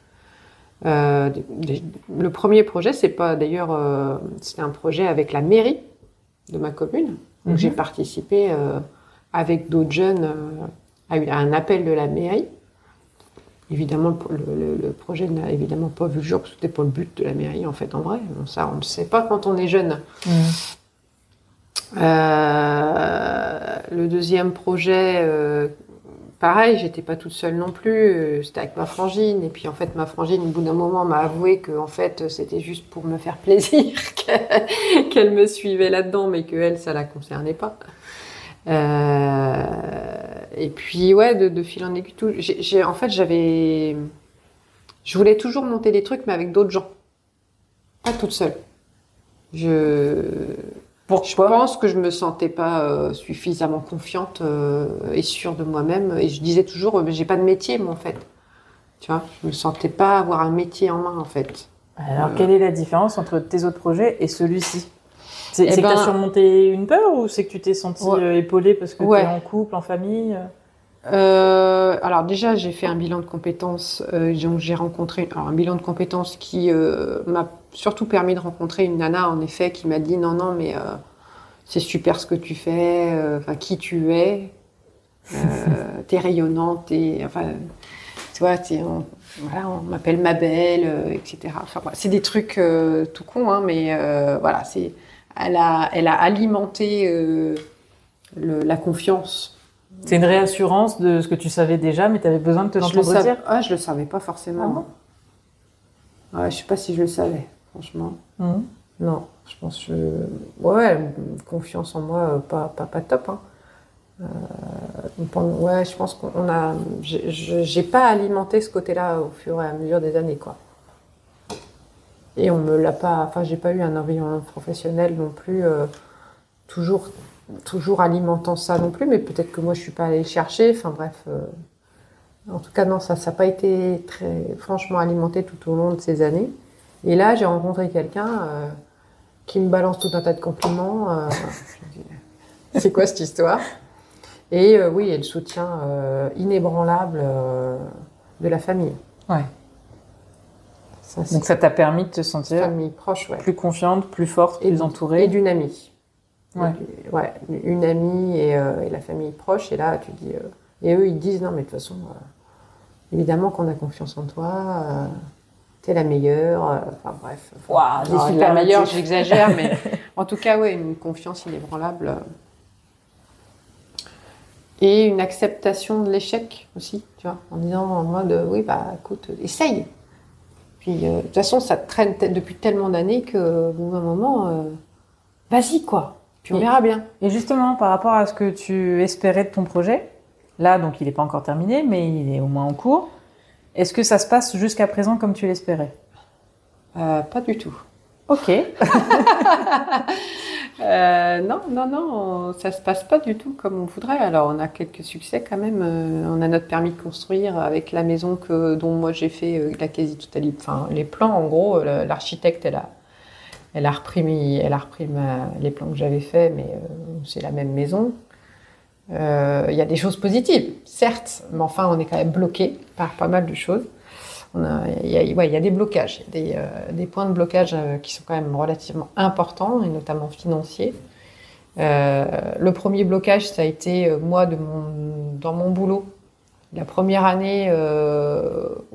Speaker 2: Le premier projet, c'était un projet avec la mairie de ma commune. Donc j'ai participé avec d'autres jeunes à un appel de la mairie. Évidemment, le projet n'a évidemment pas vu le jour, parce que c'était pas le but de la mairie, en fait, en vrai. Bon, ça, on ne sait pas quand on est jeune. Le deuxième projet, pareil, j'étais pas toute seule non plus. C'était avec ma frangine. Et puis, en fait, ma frangine, au bout d'un moment, m'a avoué que, en fait, c'était juste pour me faire plaisir qu'elle me suivait là-dedans, mais qu'elle, ça la concernait pas. Et puis, ouais, de fil en aiguille, tout. En fait, je voulais toujours monter des trucs, mais avec d'autres gens. Pas toute seule.
Speaker 3: Pourquoi ?
Speaker 2: Je pense que je me sentais pas suffisamment confiante et sûre de moi-même. Et je disais toujours, j'ai pas de métier, moi, en fait. Tu vois, je me sentais pas avoir un métier en main, en fait.
Speaker 3: Alors, quelle est la différence entre tes autres projets et celui-ci ? C'est que tu as surmonté une peur ou c'est que tu t'es sentie épaulée parce que tu es en couple, en famille ?
Speaker 2: Alors déjà, j'ai fait un bilan de compétences. Donc j'ai rencontré un bilan de compétences qui m'a surtout permis de rencontrer une nana, en effet, qui m'a dit non, mais c'est super ce que tu fais, qui tu es, t'es rayonnante, tu vois, on m'appelle Mabel, etc. Enfin, c'est des trucs tout cons, hein, mais voilà, elle a alimenté la confiance.
Speaker 3: C'est une réassurance de ce que tu savais déjà, mais tu avais besoin de te l'entendre dire.
Speaker 2: Ah, je le savais pas forcément. Ah bon, je sais pas si je le savais, franchement. Non, je pense confiance en moi, pas top. Hein. Je pense j'ai pas alimenté ce côté-là au fur et à mesure des années, quoi. Et on me l'a pas. Enfin, j'ai pas eu un environnement professionnel non plus toujours alimentant ça non plus, mais peut-être que moi je suis pas allée le chercher. Enfin bref, en tout cas non, ça n'a pas été très franchement alimenté tout au long de ces années. Et là, j'ai rencontré quelqu'un qui me balance tout un tas de compliments. C'est quoi cette histoire ? Et oui, et le soutien inébranlable de la famille.
Speaker 3: Ouais. Donc ça t'a permis de te sentir
Speaker 2: famille proche,
Speaker 3: plus confiante, plus forte, plus entourée.
Speaker 2: Et d'une amie.
Speaker 3: Ouais.
Speaker 2: Une amie et la famille proche. Et là, tu dis... et eux, ils disent, non, mais de toute façon, évidemment qu'on a confiance en toi, t'es la meilleure. Enfin bref. La meilleure, j'exagère, mais en tout cas, ouais, une confiance inébranlable. Et une acceptation de l'échec aussi, tu vois, en disant en mode, oui, écoute, essaye. Puis, de toute façon, ça traîne depuis tellement d'années qu'au bout d'un moment, vas-y, quoi. Puis on verra bien.
Speaker 3: Et justement, par rapport à ce que tu espérais de ton projet, là, donc il n'est pas encore terminé, mais il est au moins en cours. Est-ce que ça se passe jusqu'à présent comme tu l'espérais ?
Speaker 2: Pas du tout.
Speaker 3: Ok.
Speaker 2: Non, ça se passe pas du tout comme on voudrait. Alors, on a quelques succès quand même. On a notre permis de construire avec la maison dont moi j'ai fait la quasi-totalité. Enfin, les plans, en gros, l'architecte, elle a repris les plans que j'avais faits, mais c'est la même maison. Il y a des choses positives, certes, mais enfin, on est quand même bloqué par pas mal de choses. Il y a des blocages, des points de blocage qui sont quand même relativement importants, et notamment financiers. Le premier blocage, ça a été moi dans mon boulot. La première année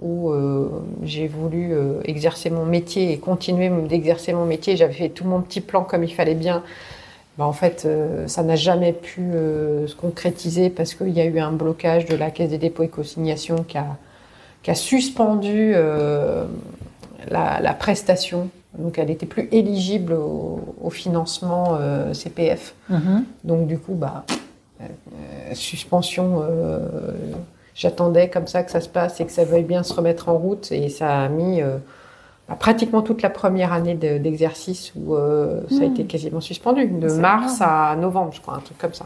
Speaker 2: où j'ai voulu exercer mon métier et continuer d'exercer mon métier, j'avais fait tout mon petit plan comme il fallait bien. En fait, ça n'a jamais pu se concrétiser parce qu'il y a eu un blocage de la Caisse des dépôts et consignations qui a suspendu la prestation. Donc, elle n'était plus éligible au financement CPF. Mm-hmm. Donc, du coup, suspension. J'attendais comme ça que ça se passe et que ça veuille bien se remettre en route. Et ça a mis pratiquement toute la première année d'exercice où ça a été quasiment suspendu. De mars à novembre, je crois, un truc comme ça.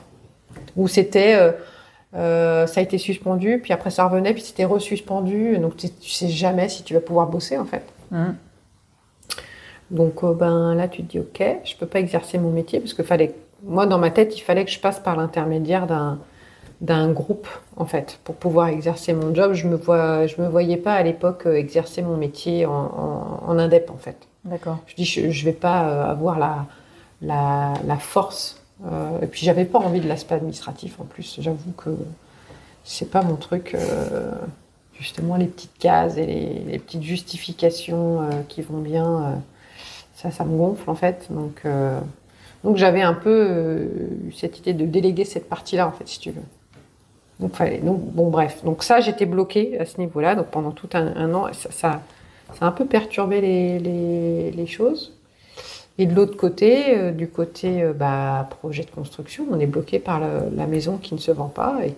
Speaker 2: Où c'était... ça a été suspendu, puis après ça revenait, puis c'était resuspendu. Donc tu sais jamais si tu vas pouvoir bosser en fait. Donc là tu te dis ok, je peux pas exercer mon métier parce que moi dans ma tête il fallait que je passe par l'intermédiaire d'un groupe en fait pour pouvoir exercer mon job. Je me voyais pas à l'époque exercer mon métier en indep en fait.
Speaker 3: D'accord.
Speaker 2: Je dis je vais pas avoir la force. Et puis j'avais pas envie de l'aspect administratif en plus. J'avoue que c'est pas mon truc. Justement les petites cases et les petites justifications qui vont bien, ça me gonfle en fait. Donc j'avais un peu cette idée de déléguer cette partie-là en fait, si tu veux. Donc bon bref. Donc ça j'étais bloquée à ce niveau-là. Donc pendant tout un an, ça a un peu perturbé les choses. Et de l'autre côté, du côté projet de construction, on est bloqué par la maison qui ne se vend pas et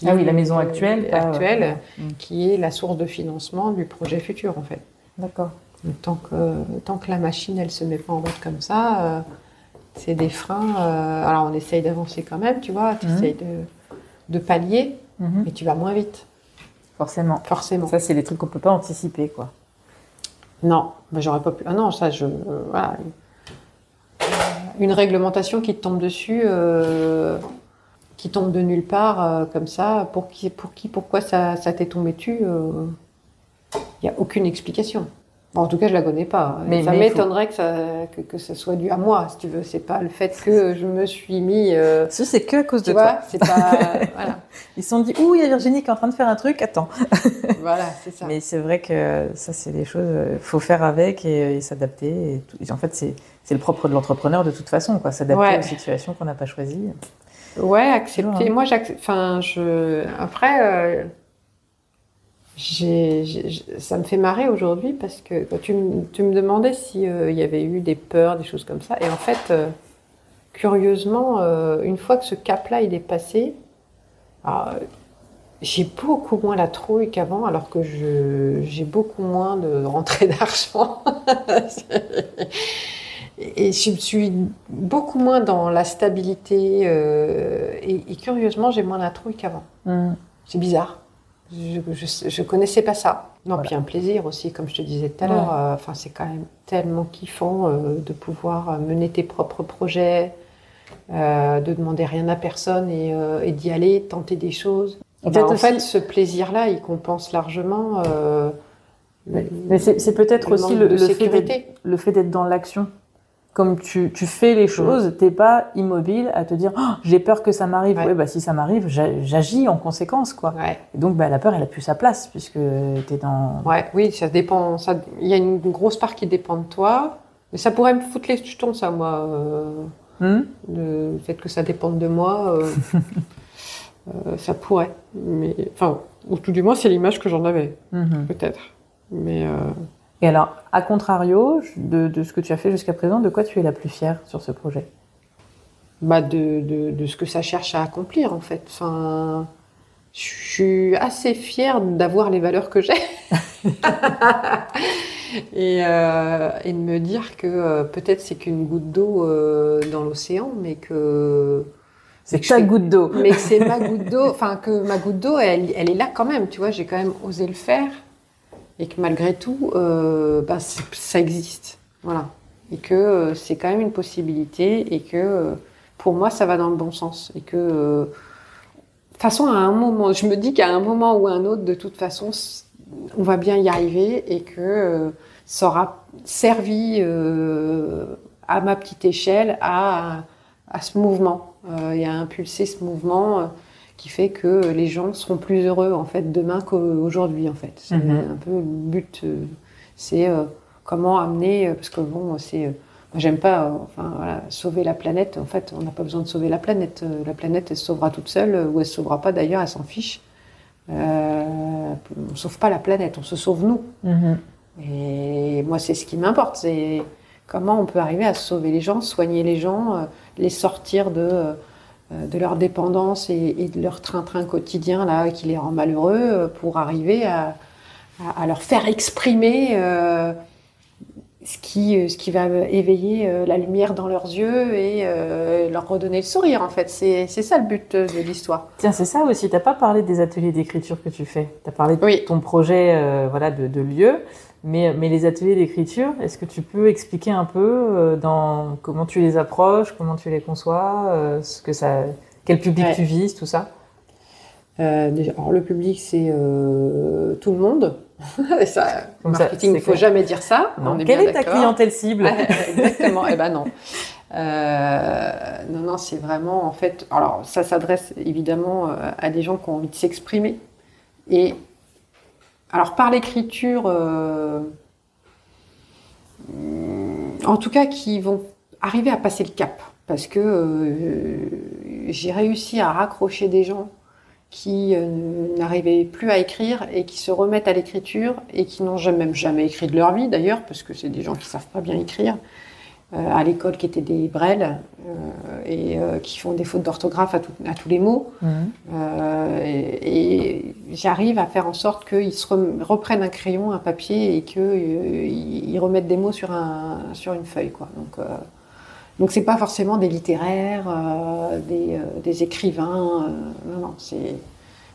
Speaker 3: la maison actuelle,
Speaker 2: qui est la source de financement du projet futur en fait.
Speaker 3: D'accord.
Speaker 2: Donc, tant que la machine elle se met pas en route comme ça, c'est des freins. Alors on essaye d'avancer quand même, tu vois, tu essayes de pallier, mais tu vas moins vite.
Speaker 3: Forcément. Ça c'est des trucs qu'on peut pas anticiper quoi.
Speaker 2: Non, mais j'aurais pas pu. Ah non, ça, voilà. Une réglementation qui te tombe dessus, qui tombe de nulle part, comme ça, pourquoi ça t'est tombé dessus, il n'y a aucune explication. Bon, en tout cas, je la connais pas. Mais ça m'étonnerait que ça soit dû à moi, si tu veux. C'est pas le fait que je me suis mis.
Speaker 3: C'est que à cause de toi.
Speaker 2: C'est pas. Voilà.
Speaker 3: Ils se sont dit, il y a Virginie qui est en train de faire un truc. Attends.
Speaker 2: Voilà, c'est ça.
Speaker 3: Mais c'est vrai que ça, c'est des choses. Faut faire avec et s'adapter. Et en fait, c'est le propre de l'entrepreneur de toute façon, quoi. S'adapter aux situations qu'on n'a pas choisies.
Speaker 2: Ouais, accepter. Moi, après. Ça me fait marrer aujourd'hui parce que quand tu me demandais s'il y avait eu des peurs, des choses comme ça. Et en fait, curieusement, une fois que ce cap-là il est passé, j'ai beaucoup moins la trouille qu'avant, alors que j'ai beaucoup moins de rentrée d'argent. Et je suis beaucoup moins dans la stabilité. Et curieusement, j'ai moins la trouille qu'avant. C'est bizarre. Je connaissais pas ça. Non, voilà. Puis un plaisir aussi, comme je te disais tout à l'heure. C'est quand même tellement kiffant de pouvoir mener tes propres projets, de demander rien à personne et d'y aller, tenter des choses. En fait, ce plaisir-là, il compense largement.
Speaker 3: Mais c'est peut-être aussi le fait d'être dans l'action. Comme tu fais les choses, t'es pas immobile à te dire j'ai peur que ça m'arrive. Ouais, si ça m'arrive, j'agis en conséquence, quoi. Ouais. Et donc la peur, elle a plus sa place puisque t'es dans.
Speaker 2: Oui, ça dépend. Il y a une grosse part qui dépend de toi, mais ça pourrait me foutre les jetons, ça, moi. Le fait que ça dépende de moi, ça pourrait. Mais ou tout du moins, c'est l'image que j'en avais, peut-être. Mais.
Speaker 3: Et alors, à contrario de ce que tu as fait jusqu'à présent, de quoi tu es la plus fière sur ce projet ?
Speaker 2: de ce que ça cherche à accomplir, en fait. Enfin, je suis assez fière d'avoir les valeurs que j'ai. Et de me dire que peut-être c'est qu'une goutte d'eau dans l'océan, mais que...
Speaker 3: C'est ta goutte d'eau.
Speaker 2: Mais que c'est ma goutte d'eau, enfin que ma goutte d'eau, elle est là quand même, tu vois, j'ai quand même osé le faire. Et que malgré tout, ça existe. Voilà. Et que c'est quand même une possibilité et que pour moi, ça va dans le bon sens. Et que, de toute façon, à un moment, je me dis qu'à un moment ou à un autre, de toute façon, on va bien y arriver et que ça aura servi à ma petite échelle à ce mouvement et à impulser ce mouvement qui fait que les gens seront plus heureux en fait demain qu'aujourd'hui en fait. C'est un peu le but. C'est comment amener, parce que bon, moi j'aime pas, sauver la planète. En fait, on n'a pas besoin de sauver la planète. La planète, elle se sauvera toute seule, ou elle se sauvera pas d'ailleurs, elle s'en fiche. On sauve pas la planète, on se sauve nous. Et moi, c'est ce qui m'importe, c'est comment on peut arriver à sauver les gens, soigner les gens, les sortir de leur dépendance et de leur train-train quotidien là, qui les rend malheureux, pour arriver à leur faire exprimer ce qui va éveiller la lumière dans leurs yeux et leur redonner le sourire, en fait. C'est ça le but de l'histoire.
Speaker 3: Tiens, c'est ça aussi. T'as pas parlé des ateliers d'écriture que tu fais. T'as parlé de ton projet de lieu, mais les ateliers d'écriture, est-ce que tu peux expliquer un peu dans comment tu les approches, comment tu les conçois, quel public tu vises, tout ça?
Speaker 2: Alors le public, c'est tout le monde. Ça, marketing, il ne faut jamais dire ça.
Speaker 3: Non. Quelle est ta clientèle cible?
Speaker 2: Exactement. Eh ben non. Non, c'est vraiment en fait. Alors ça s'adresse évidemment à des gens qui ont envie de s'exprimer. Et alors par l'écriture, en tout cas, qui vont arriver à passer le cap, parce que j'ai réussi à raccrocher des gens qui n'arrivaient plus à écrire et qui se remettent à l'écriture et qui n'ont jamais écrit de leur vie d'ailleurs, parce que c'est des gens qui savent pas bien écrire, à l'école qui étaient des brels et qui font des fautes d'orthographe à tous les mots. Et j'arrive à faire en sorte qu'ils reprennent un crayon, un papier et qu'ils remettent des mots sur une feuille, quoi. Donc c'est pas forcément des littéraires, des écrivains, non, c'est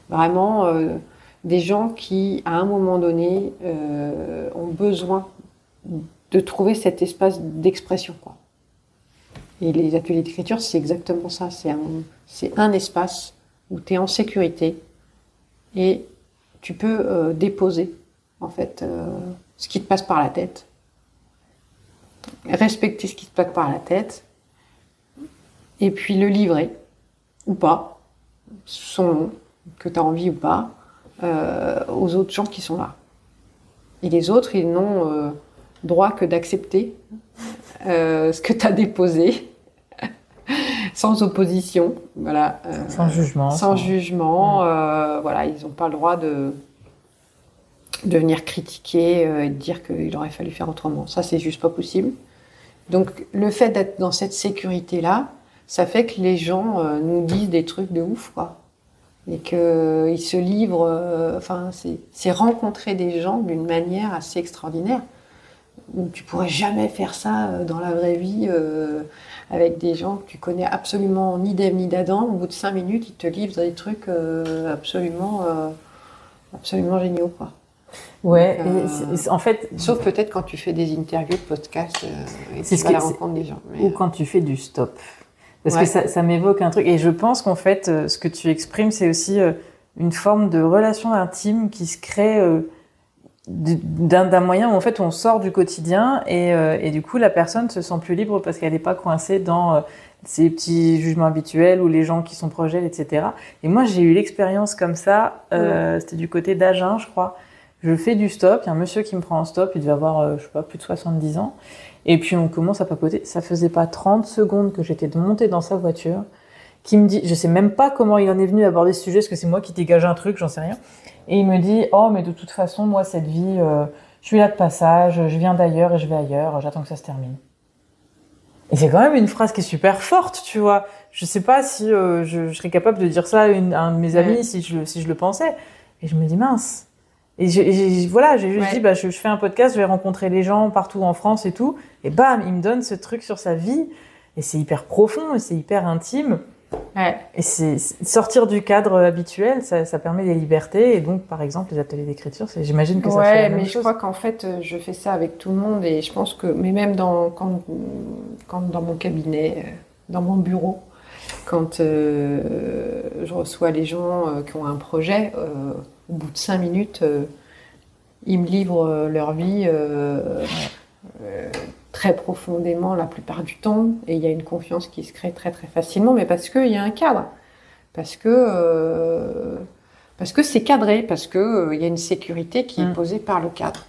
Speaker 2: vraiment des gens qui, à un moment donné, ont besoin de trouver cet espace d'expression, quoi. Et les ateliers d'écriture, c'est exactement ça, c'est un espace où tu es en sécurité et tu peux déposer, en fait, ce qui te passe par la tête. Respecter ce qui te passe par la tête et puis le livrer ou pas, son nom, que tu as envie ou pas, aux autres gens qui sont là. Et les autres, ils n'ont droit que d'accepter ce que tu as déposé sans opposition, voilà,
Speaker 3: sans jugement.
Speaker 2: Sans jugement, voilà, ils n'ont pas le droit de venir critiquer et de dire qu'il aurait fallu faire autrement. Ça, c'est juste pas possible. Donc, le fait d'être dans cette sécurité-là, ça fait que les gens nous disent des trucs de ouf, quoi. Et qu'ils se livrent... c'est rencontrer des gens d'une manière assez extraordinaire. Où tu pourrais jamais faire ça dans la vraie vie avec des gens que tu connais absolument ni d'Ève ni d'Adam. Au bout de 5 minutes, ils te livrent des trucs absolument géniaux, quoi.
Speaker 3: Ouais, en fait...
Speaker 2: Sauf peut-être quand tu fais des interviews de podcasts et tu vas à la rencontre des gens.
Speaker 3: Ou quand tu fais du stop. Parce que ça m'évoque un truc. Et je pense qu'en fait, ce que tu exprimes, c'est aussi une forme de relation intime qui se crée d'un moyen où en fait on sort du quotidien et du coup la personne se sent plus libre parce qu'elle n'est pas coincée dans ces petits jugements habituels ou les gens qui sont proches d'elle, etc. Et moi j'ai eu l'expérience comme ça, c'était du côté d'Agen, je crois. Je fais du stop, il y a un monsieur qui me prend en stop, il devait avoir, je sais pas, plus de 70 ans. Et puis on commence à papoter. Ça faisait pas 30 secondes que j'étais montée dans sa voiture, qui me dit, je sais même pas comment il en est venu à aborder ce sujet, parce que c'est moi qui dégage un truc, j'en sais rien. Et il me dit, oh mais de toute façon, moi cette vie, je suis là de passage, je viens d'ailleurs et je vais ailleurs, j'attends que ça se termine. Et c'est quand même une phrase qui est super forte, tu vois. Je sais pas si je serais capable de dire ça à un de mes amis si je le pensais. Et je me dis mince. Et voilà, j'ai juste dit, je fais un podcast, je vais rencontrer les gens partout en France et tout. Et bam, il me donne ce truc sur sa vie. Et c'est hyper profond, et c'est hyper intime.
Speaker 2: Ouais.
Speaker 3: Et c'est sortir du cadre habituel, ça permet des libertés. Et donc, par exemple, les ateliers d'écriture, j'imagine que ça fait la même chose.
Speaker 2: Je crois qu'en fait, je fais ça avec tout le monde. Et je pense que, mais même quand dans mon cabinet, dans mon bureau, quand je reçois les gens qui ont un projet, au bout de 5 minutes, ils me livrent leur vie très profondément la plupart du temps. Et il y a une confiance qui se crée très très facilement, mais parce qu'il y a un cadre. Parce que c'est cadré, parce qu'il y a une sécurité qui est posée par le cadre.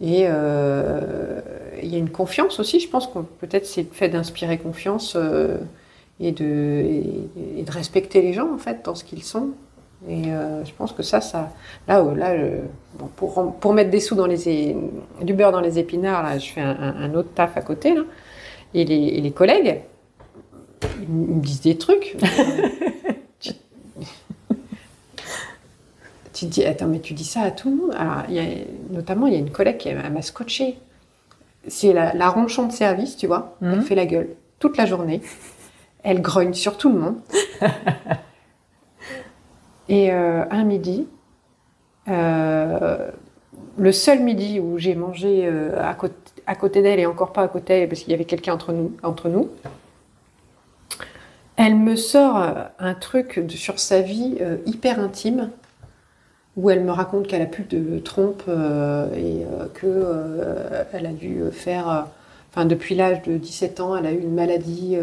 Speaker 2: Et il y a une confiance aussi, je pense que peut-être c'est le fait d'inspirer confiance et de respecter les gens en fait dans ce qu'ils sont. Et je pense que pour mettre des sous du beurre dans les épinards, là, je fais un autre taf à côté là, et les collègues ils me disent des trucs. Tu te dis, attends, mais tu dis ça à tout le monde. Alors, notamment, il y a une collègue qui m'a scotché. C'est la ronchon de service, tu vois. Elle fait la gueule toute la journée. Elle grogne sur tout le monde. Et un midi, le seul midi où j'ai mangé à côté d'elle et encore pas à côté, parce qu'il y avait quelqu'un entre nous, elle me sort un truc sur sa vie hyper intime, où elle me raconte qu'elle a plus de trompe et qu'elle a dû faire... depuis l'âge de 17 ans, elle a eu une maladie,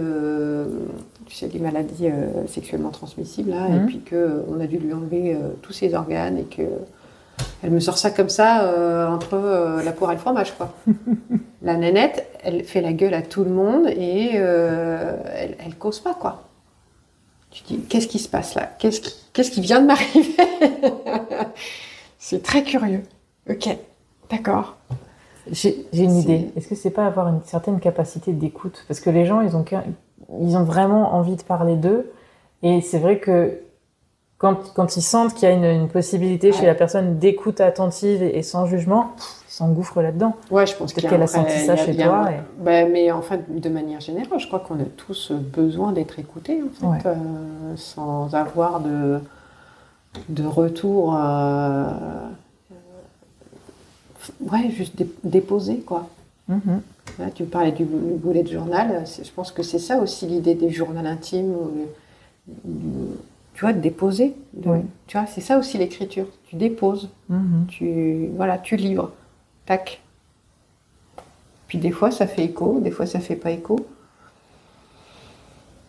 Speaker 2: tu sais, des maladies sexuellement transmissibles, là, et puis qu'on a dû lui enlever tous ses organes, et qu'elle me sort ça comme ça, entre la poire et le fromage, quoi. La nénette, elle fait la gueule à tout le monde, et elle cause pas, quoi. Tu dis, qu'est-ce qui se passe là ? Qu'est-ce qui vient de m'arriver ? C'est très curieux. Ok, d'accord.
Speaker 3: J'ai une idée. Est-ce que c'est pas avoir une certaine capacité d'écoute ? Parce que les gens, ils ont vraiment envie de parler d'eux. Et c'est vrai que quand ils sentent qu'il y a une possibilité chez la personne d'écoute attentive et sans jugement, ils s'engouffrent là-dedans.
Speaker 2: Ouais, je pense
Speaker 3: qu'elle a senti ça chez toi.
Speaker 2: Mais en fait, de manière générale, je crois qu'on a tous besoin d'être écoutés, en fait, sans avoir de retour. Juste déposer, quoi. Là, tu parlais du bullet journal. Je pense que c'est ça aussi l'idée des journaux intimes. Tu vois, de déposer. Tu vois, c'est ça aussi l'écriture. Tu déposes. Tu livres. Tac. Puis des fois, ça fait écho. Des fois, ça fait pas écho.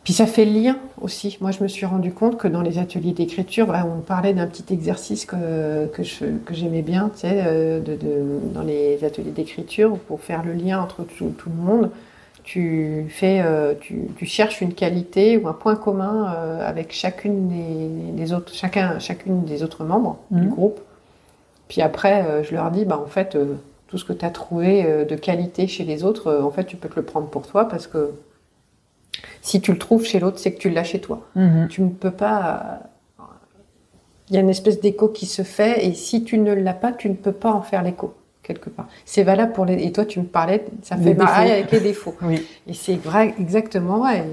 Speaker 2: Puis ça fait le lien aussi. Moi, je me suis rendu compte que dans les ateliers d'écriture, on parlait d'un petit exercice que j'aimais bien, tu sais, dans les ateliers d'écriture, pour faire le lien entre tout le monde. Tu cherches une qualité ou un point commun avec chacune des autres membres du groupe. Puis après, je leur dis, en fait, tout ce que tu as trouvé de qualité chez les autres, en fait, tu peux te le prendre pour toi, parce que si tu le trouves chez l'autre, c'est que tu l'as chez toi. Tu ne peux pas... Il y a une espèce d'écho qui se fait, et si tu ne l'as pas, tu ne peux pas en faire l'écho, quelque part. C'est valable pour les... Et toi, tu me parlais, ça fait marrer avec les défauts. Oui. Et c'est vrai, exactement vrai.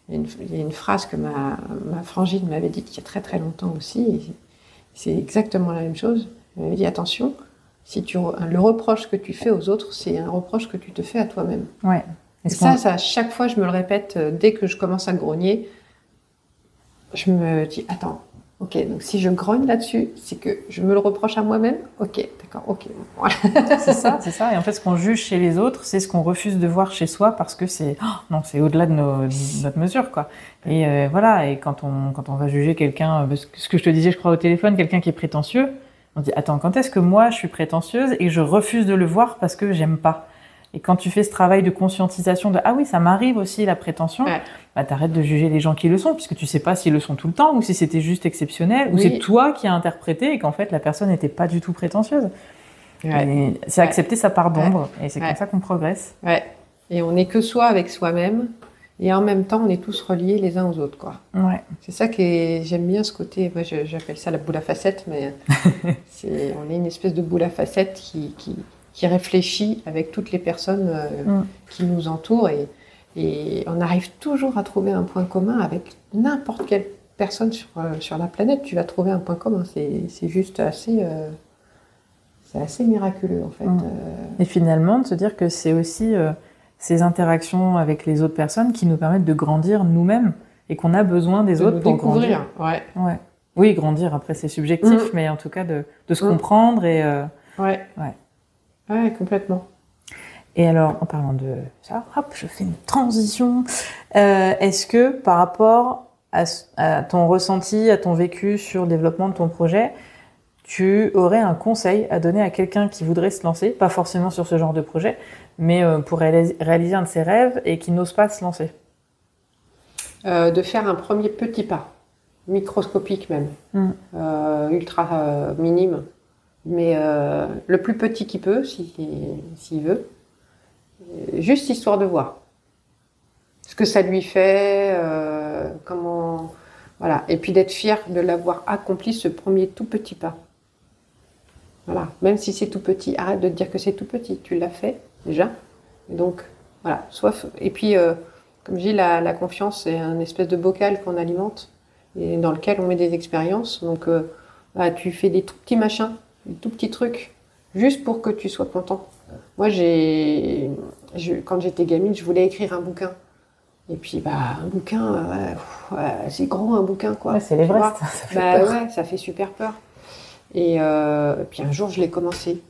Speaker 2: Il y a une phrase que ma frangine m'avait dite il y a très très longtemps aussi, c'est exactement la même chose. Elle m'avait dit, attention, le reproche que tu fais aux autres, c'est un reproche que tu te fais à toi-même.
Speaker 3: Ouais.
Speaker 2: Et ça, à chaque fois, je me le répète, dès que je commence à grogner, je me dis, attends, ok, donc si je grogne là-dessus, c'est que je me le reproche à moi-même. Ok, d'accord, ok. Voilà.
Speaker 3: C'est ça. Et en fait, ce qu'on juge chez les autres, c'est ce qu'on refuse de voir chez soi, parce que c'est au-delà de notre mesure, quoi. Et voilà, et quand on va juger quelqu'un, ce que je te disais, je crois, au téléphone, quelqu'un qui est prétentieux, on dit, attends, quand est-ce que moi, je suis prétentieuse et je refuse de le voir parce que j'aime pas ? Et quand tu fais ce travail de conscientisation de « Ah oui, ça m'arrive aussi la prétention », t'arrêtes de juger les gens qui le sont, puisque tu sais pas s'ils le sont tout le temps, ou si c'était juste exceptionnel, ou c'est toi qui as interprété et qu'en fait la personne n'était pas du tout prétentieuse. C'est accepter sa part d'ombre, et c'est comme ça qu'on progresse.
Speaker 2: Ouais. Et on n'est que soi avec soi-même. Et en même temps, on est tous reliés les uns aux autres, quoi.
Speaker 3: Ouais.
Speaker 2: C'est ça que j'aime bien, ce côté. Moi, j'appelle ça la boule à facettes, mais on est une espèce de boule à facettes qui réfléchit avec toutes les personnes qui nous entourent. Et on arrive toujours à trouver un point commun avec n'importe quelle personne sur la planète. Tu vas trouver un point commun. C'est juste assez... c'est assez miraculeux, en fait.
Speaker 3: Et finalement, de se dire que c'est aussi ces interactions avec les autres personnes qui nous permettent de grandir nous-mêmes et qu'on a besoin des autres pour
Speaker 2: découvrir.
Speaker 3: Grandir. Ouais. Oui, grandir, après c'est subjectif, mais en tout cas de se comprendre et...
Speaker 2: Ouais, complètement.
Speaker 3: Et alors, en parlant de ça, hop, je fais une transition. Est-ce que par rapport à ton ressenti, à ton vécu sur le développement de ton projet, tu aurais un conseil à donner à quelqu'un qui voudrait se lancer, pas forcément sur ce genre de projet, mais pour réaliser un de ses rêves et qui n'ose pas se lancer?
Speaker 2: De faire un premier petit pas, microscopique même, ultra minime, mais le plus petit qu'il peut, s'il veut, juste histoire de voir ce que ça lui fait, comment... Voilà. Et puis d'être fier de l'avoir accompli, ce premier tout petit pas. Voilà. Même si c'est tout petit, arrête de te dire que c'est tout petit. Tu l'as fait déjà. Et donc, voilà. Et puis, comme je dis, la confiance, c'est un espèce de bocal qu'on alimente et dans lequel on met des expériences. Donc, tu fais des tout petits machins, des tout petits trucs, juste pour que tu sois content. Moi, quand j'étais gamine, je voulais écrire un bouquin. Et puis, un bouquin, c'est gros un bouquin, quoi.
Speaker 3: Ouais, c'est l'Everest. Ça fait peur.
Speaker 2: Ouais, ça fait super peur. Et puis un jour, je l'ai commencé.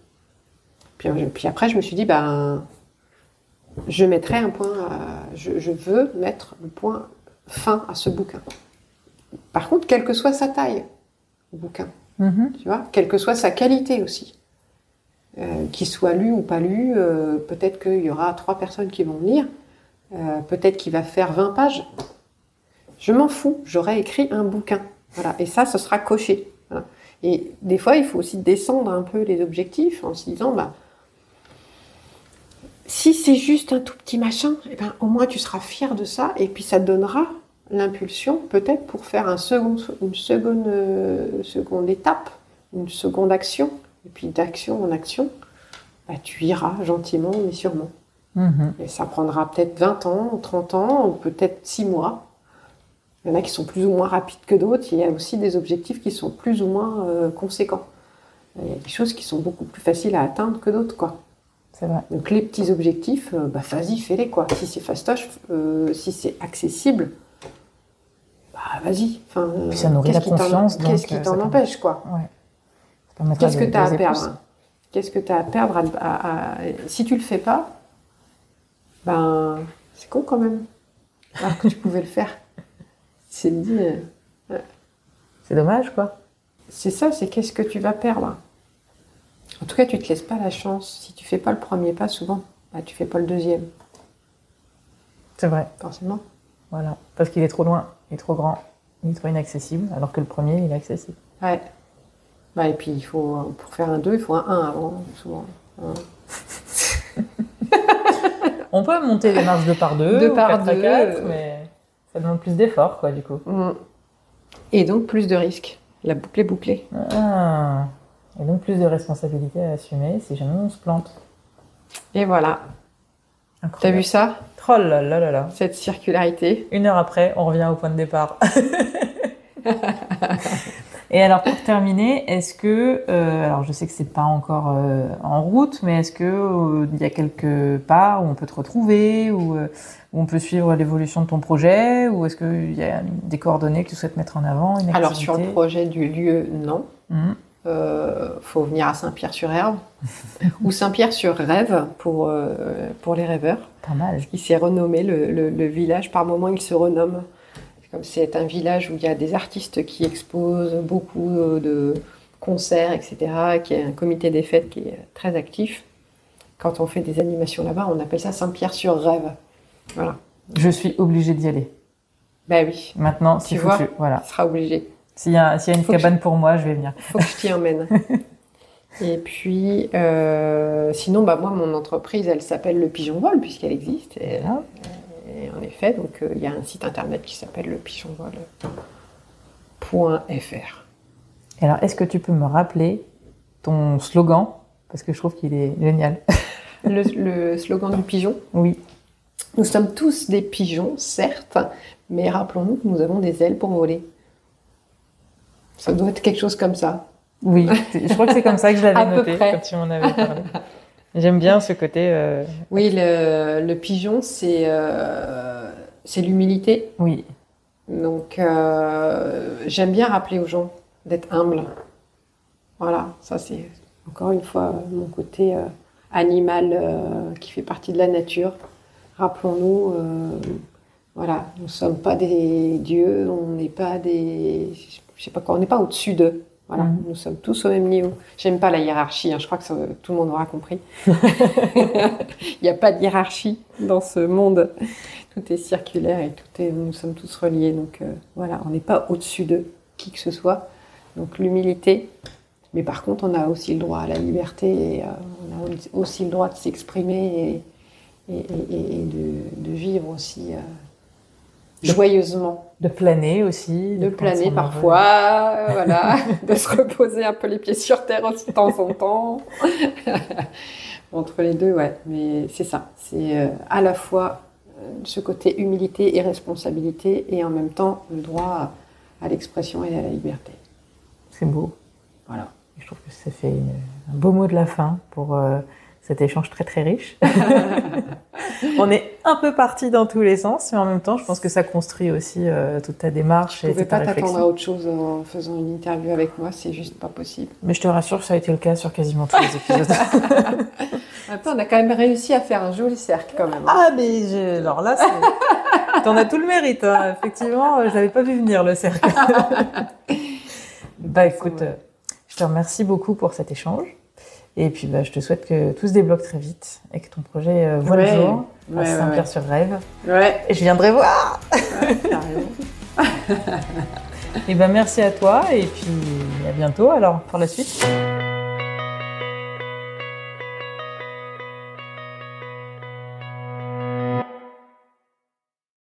Speaker 2: Puis après, je me suis dit, je mettrai un point, je veux mettre le point fin à ce bouquin. Par contre, quelle que soit sa taille, le bouquin, tu vois, quelle que soit sa qualité aussi, qu'il soit lu ou pas lu, peut-être qu'il y aura 3 personnes qui vont lire. Peut-être qu'il va faire 20 pages. Je m'en fous, j'aurais écrit un bouquin. Voilà. Et ça, ce sera coché. Voilà. Et des fois, il faut aussi descendre un peu les objectifs en se disant, si c'est juste un tout petit machin, au moins tu seras fier de ça, et puis ça te donnera l'impulsion peut-être pour faire une seconde étape, une seconde action, et puis d'action en action, tu iras gentiment mais sûrement. Et ça prendra peut-être 20 ans, 30 ans, ou peut-être 6 mois. Il y en a qui sont plus ou moins rapides que d'autres. Il y a aussi des objectifs qui sont plus ou moins conséquents. Il y a des choses qui sont beaucoup plus faciles à atteindre que d'autres, quoi.
Speaker 3: C'est vrai.
Speaker 2: Donc les petits objectifs, vas-y, fais-les, quoi. Si c'est fastoche, si c'est accessible, vas-y.
Speaker 3: Puis ça nourrit la confiance.
Speaker 2: Qu'est-ce qui t'en empêche, quoi.
Speaker 3: Ouais.
Speaker 2: Qu'est-ce que tu as à perdre? Qu'est-ce que tu as à perdre si tu le fais pas? C'est con quand même. Alors que tu pouvais le faire. C'est dit.
Speaker 3: C'est dommage, quoi.
Speaker 2: C'est ça, c'est qu'est-ce que tu vas perdre. En tout cas, tu te laisses pas la chance. Si tu fais pas le premier pas, souvent, tu fais pas le deuxième.
Speaker 3: C'est vrai.
Speaker 2: Forcément.
Speaker 3: Voilà. Parce qu'il est trop loin, il est trop grand, il est trop inaccessible, alors que le premier, il est accessible.
Speaker 2: Ouais. Et puis, pour faire un 2, il faut un 1 avant, souvent.
Speaker 3: On peut monter les marches 2 par 2,
Speaker 2: 2 par
Speaker 3: 4
Speaker 2: 2,
Speaker 3: 4, mais ça demande plus d'efforts, quoi, du coup.
Speaker 2: Et donc, plus de risques. La boucle est bouclée.
Speaker 3: Et donc, plus de responsabilités à assumer si jamais on se plante.
Speaker 2: Et voilà.
Speaker 3: Incroyable.
Speaker 2: T'as vu ça?
Speaker 3: Oh là là là là.
Speaker 2: Cette circularité.
Speaker 3: 1 heure après, on revient au point de départ. Et alors, pour terminer, est-ce que, alors je sais que c'est pas encore en route, mais est-ce que il y a quelques pas où on peut te retrouver, où on peut suivre l'évolution de ton projet, ou est-ce qu'il y a des coordonnées que tu souhaites mettre en avant, une activité?
Speaker 2: Alors, sur le projet du lieu, non. Faut venir à Saint-Pierre-sur-Herve ou Saint-Pierre-sur-Rêve pour les rêveurs.
Speaker 3: Pas mal.
Speaker 2: Il s'est renommé le village. Par moment, il se renomme. Comme c'est un village où il y a des artistes qui exposent, beaucoup de concerts, etc., qui est un comité des fêtes qui est très actif. Quand on fait des animations là-bas, on appelle ça Saint-Pierre-sur-Rêve. Voilà.
Speaker 3: Je suis obligée d'y aller.
Speaker 2: Oui.
Speaker 3: Maintenant, c'est foutu. Voilà.
Speaker 2: Tu seras obligé.
Speaker 3: S'il y a une cabane pour moi, je vais venir.
Speaker 2: Faut que je t'y emmène. Et puis, sinon, moi, mon entreprise, elle s'appelle Le Pigeon Vol, puisqu'elle existe. Et en effet, donc, il y a un site internet qui s'appelle lepigeonvol.fr.
Speaker 3: Alors, est-ce que tu peux me rappeler ton slogan? Parce que je trouve qu'il est génial.
Speaker 2: Le slogan du pigeon?
Speaker 3: Oui.
Speaker 2: Nous sommes tous des pigeons, certes, mais rappelons-nous que nous avons des ailes pour voler. Ça doit être quelque chose comme ça.
Speaker 3: Oui, je crois que c'est comme ça que je l'avais
Speaker 2: À peu
Speaker 3: noté
Speaker 2: près.
Speaker 3: quand tu m'en avais parlé. J'aime bien ce côté...
Speaker 2: Oui, le pigeon, c'est l'humilité.
Speaker 3: Oui.
Speaker 2: Donc, j'aime bien rappeler aux gens d'être humbles. Voilà, ça c'est encore une fois mon côté animal qui fait partie de la nature. Rappelons-nous, voilà, nous ne sommes pas des dieux, on n'est pas des... Je sais pas quoi, on n'est pas au-dessus d'eux. Voilà, nous sommes tous au même niveau. J'aime pas la hiérarchie, je crois que tout le monde aura compris. Il n'y a pas de hiérarchie dans ce monde. Tout est circulaire et nous sommes tous reliés. Donc voilà, on n'est pas au-dessus de qui que ce soit. Donc l'humilité. Mais par contre, on a aussi le droit à la liberté et on a aussi le droit de s'exprimer et de vivre aussi joyeusement.
Speaker 3: De planer aussi.
Speaker 2: De planer parfois, voilà, de se reposer un peu les pieds sur terre aussi de temps en temps. Entre les deux, ouais, mais c'est ça. C'est à la fois ce côté humilité et responsabilité et en même temps le droit à l'expression et à la liberté.
Speaker 3: C'est beau.
Speaker 2: Voilà.
Speaker 3: Je trouve que ça fait un beau mot de la fin pour cet échange très très riche. On est un peu parti dans tous les sens, mais en même temps, je pense que ça construit aussi toute ta démarche et toute ta réflexion.
Speaker 2: Je ne pouvais pas t'attendre à autre chose en faisant une interview avec moi, c'est juste pas possible.
Speaker 3: Mais je te rassure, ça a été le cas sur quasiment tous les épisodes.
Speaker 2: Attends, on a quand même réussi à faire un joli cercle quand même.
Speaker 3: Ah, mais alors là, t'en as tout le mérite. Hein. Effectivement, je l'avais pas vu venir le cercle. Bah écoute, je te remercie beaucoup pour cet échange. Et puis, je te souhaite que tout se débloque très vite et que ton projet voit le jour à Saint-Pierre-sur-Rève.
Speaker 2: Ouais.
Speaker 3: Et je viendrai voir.
Speaker 2: Ouais, carrément.
Speaker 3: Et merci à toi et puis à bientôt alors pour la suite.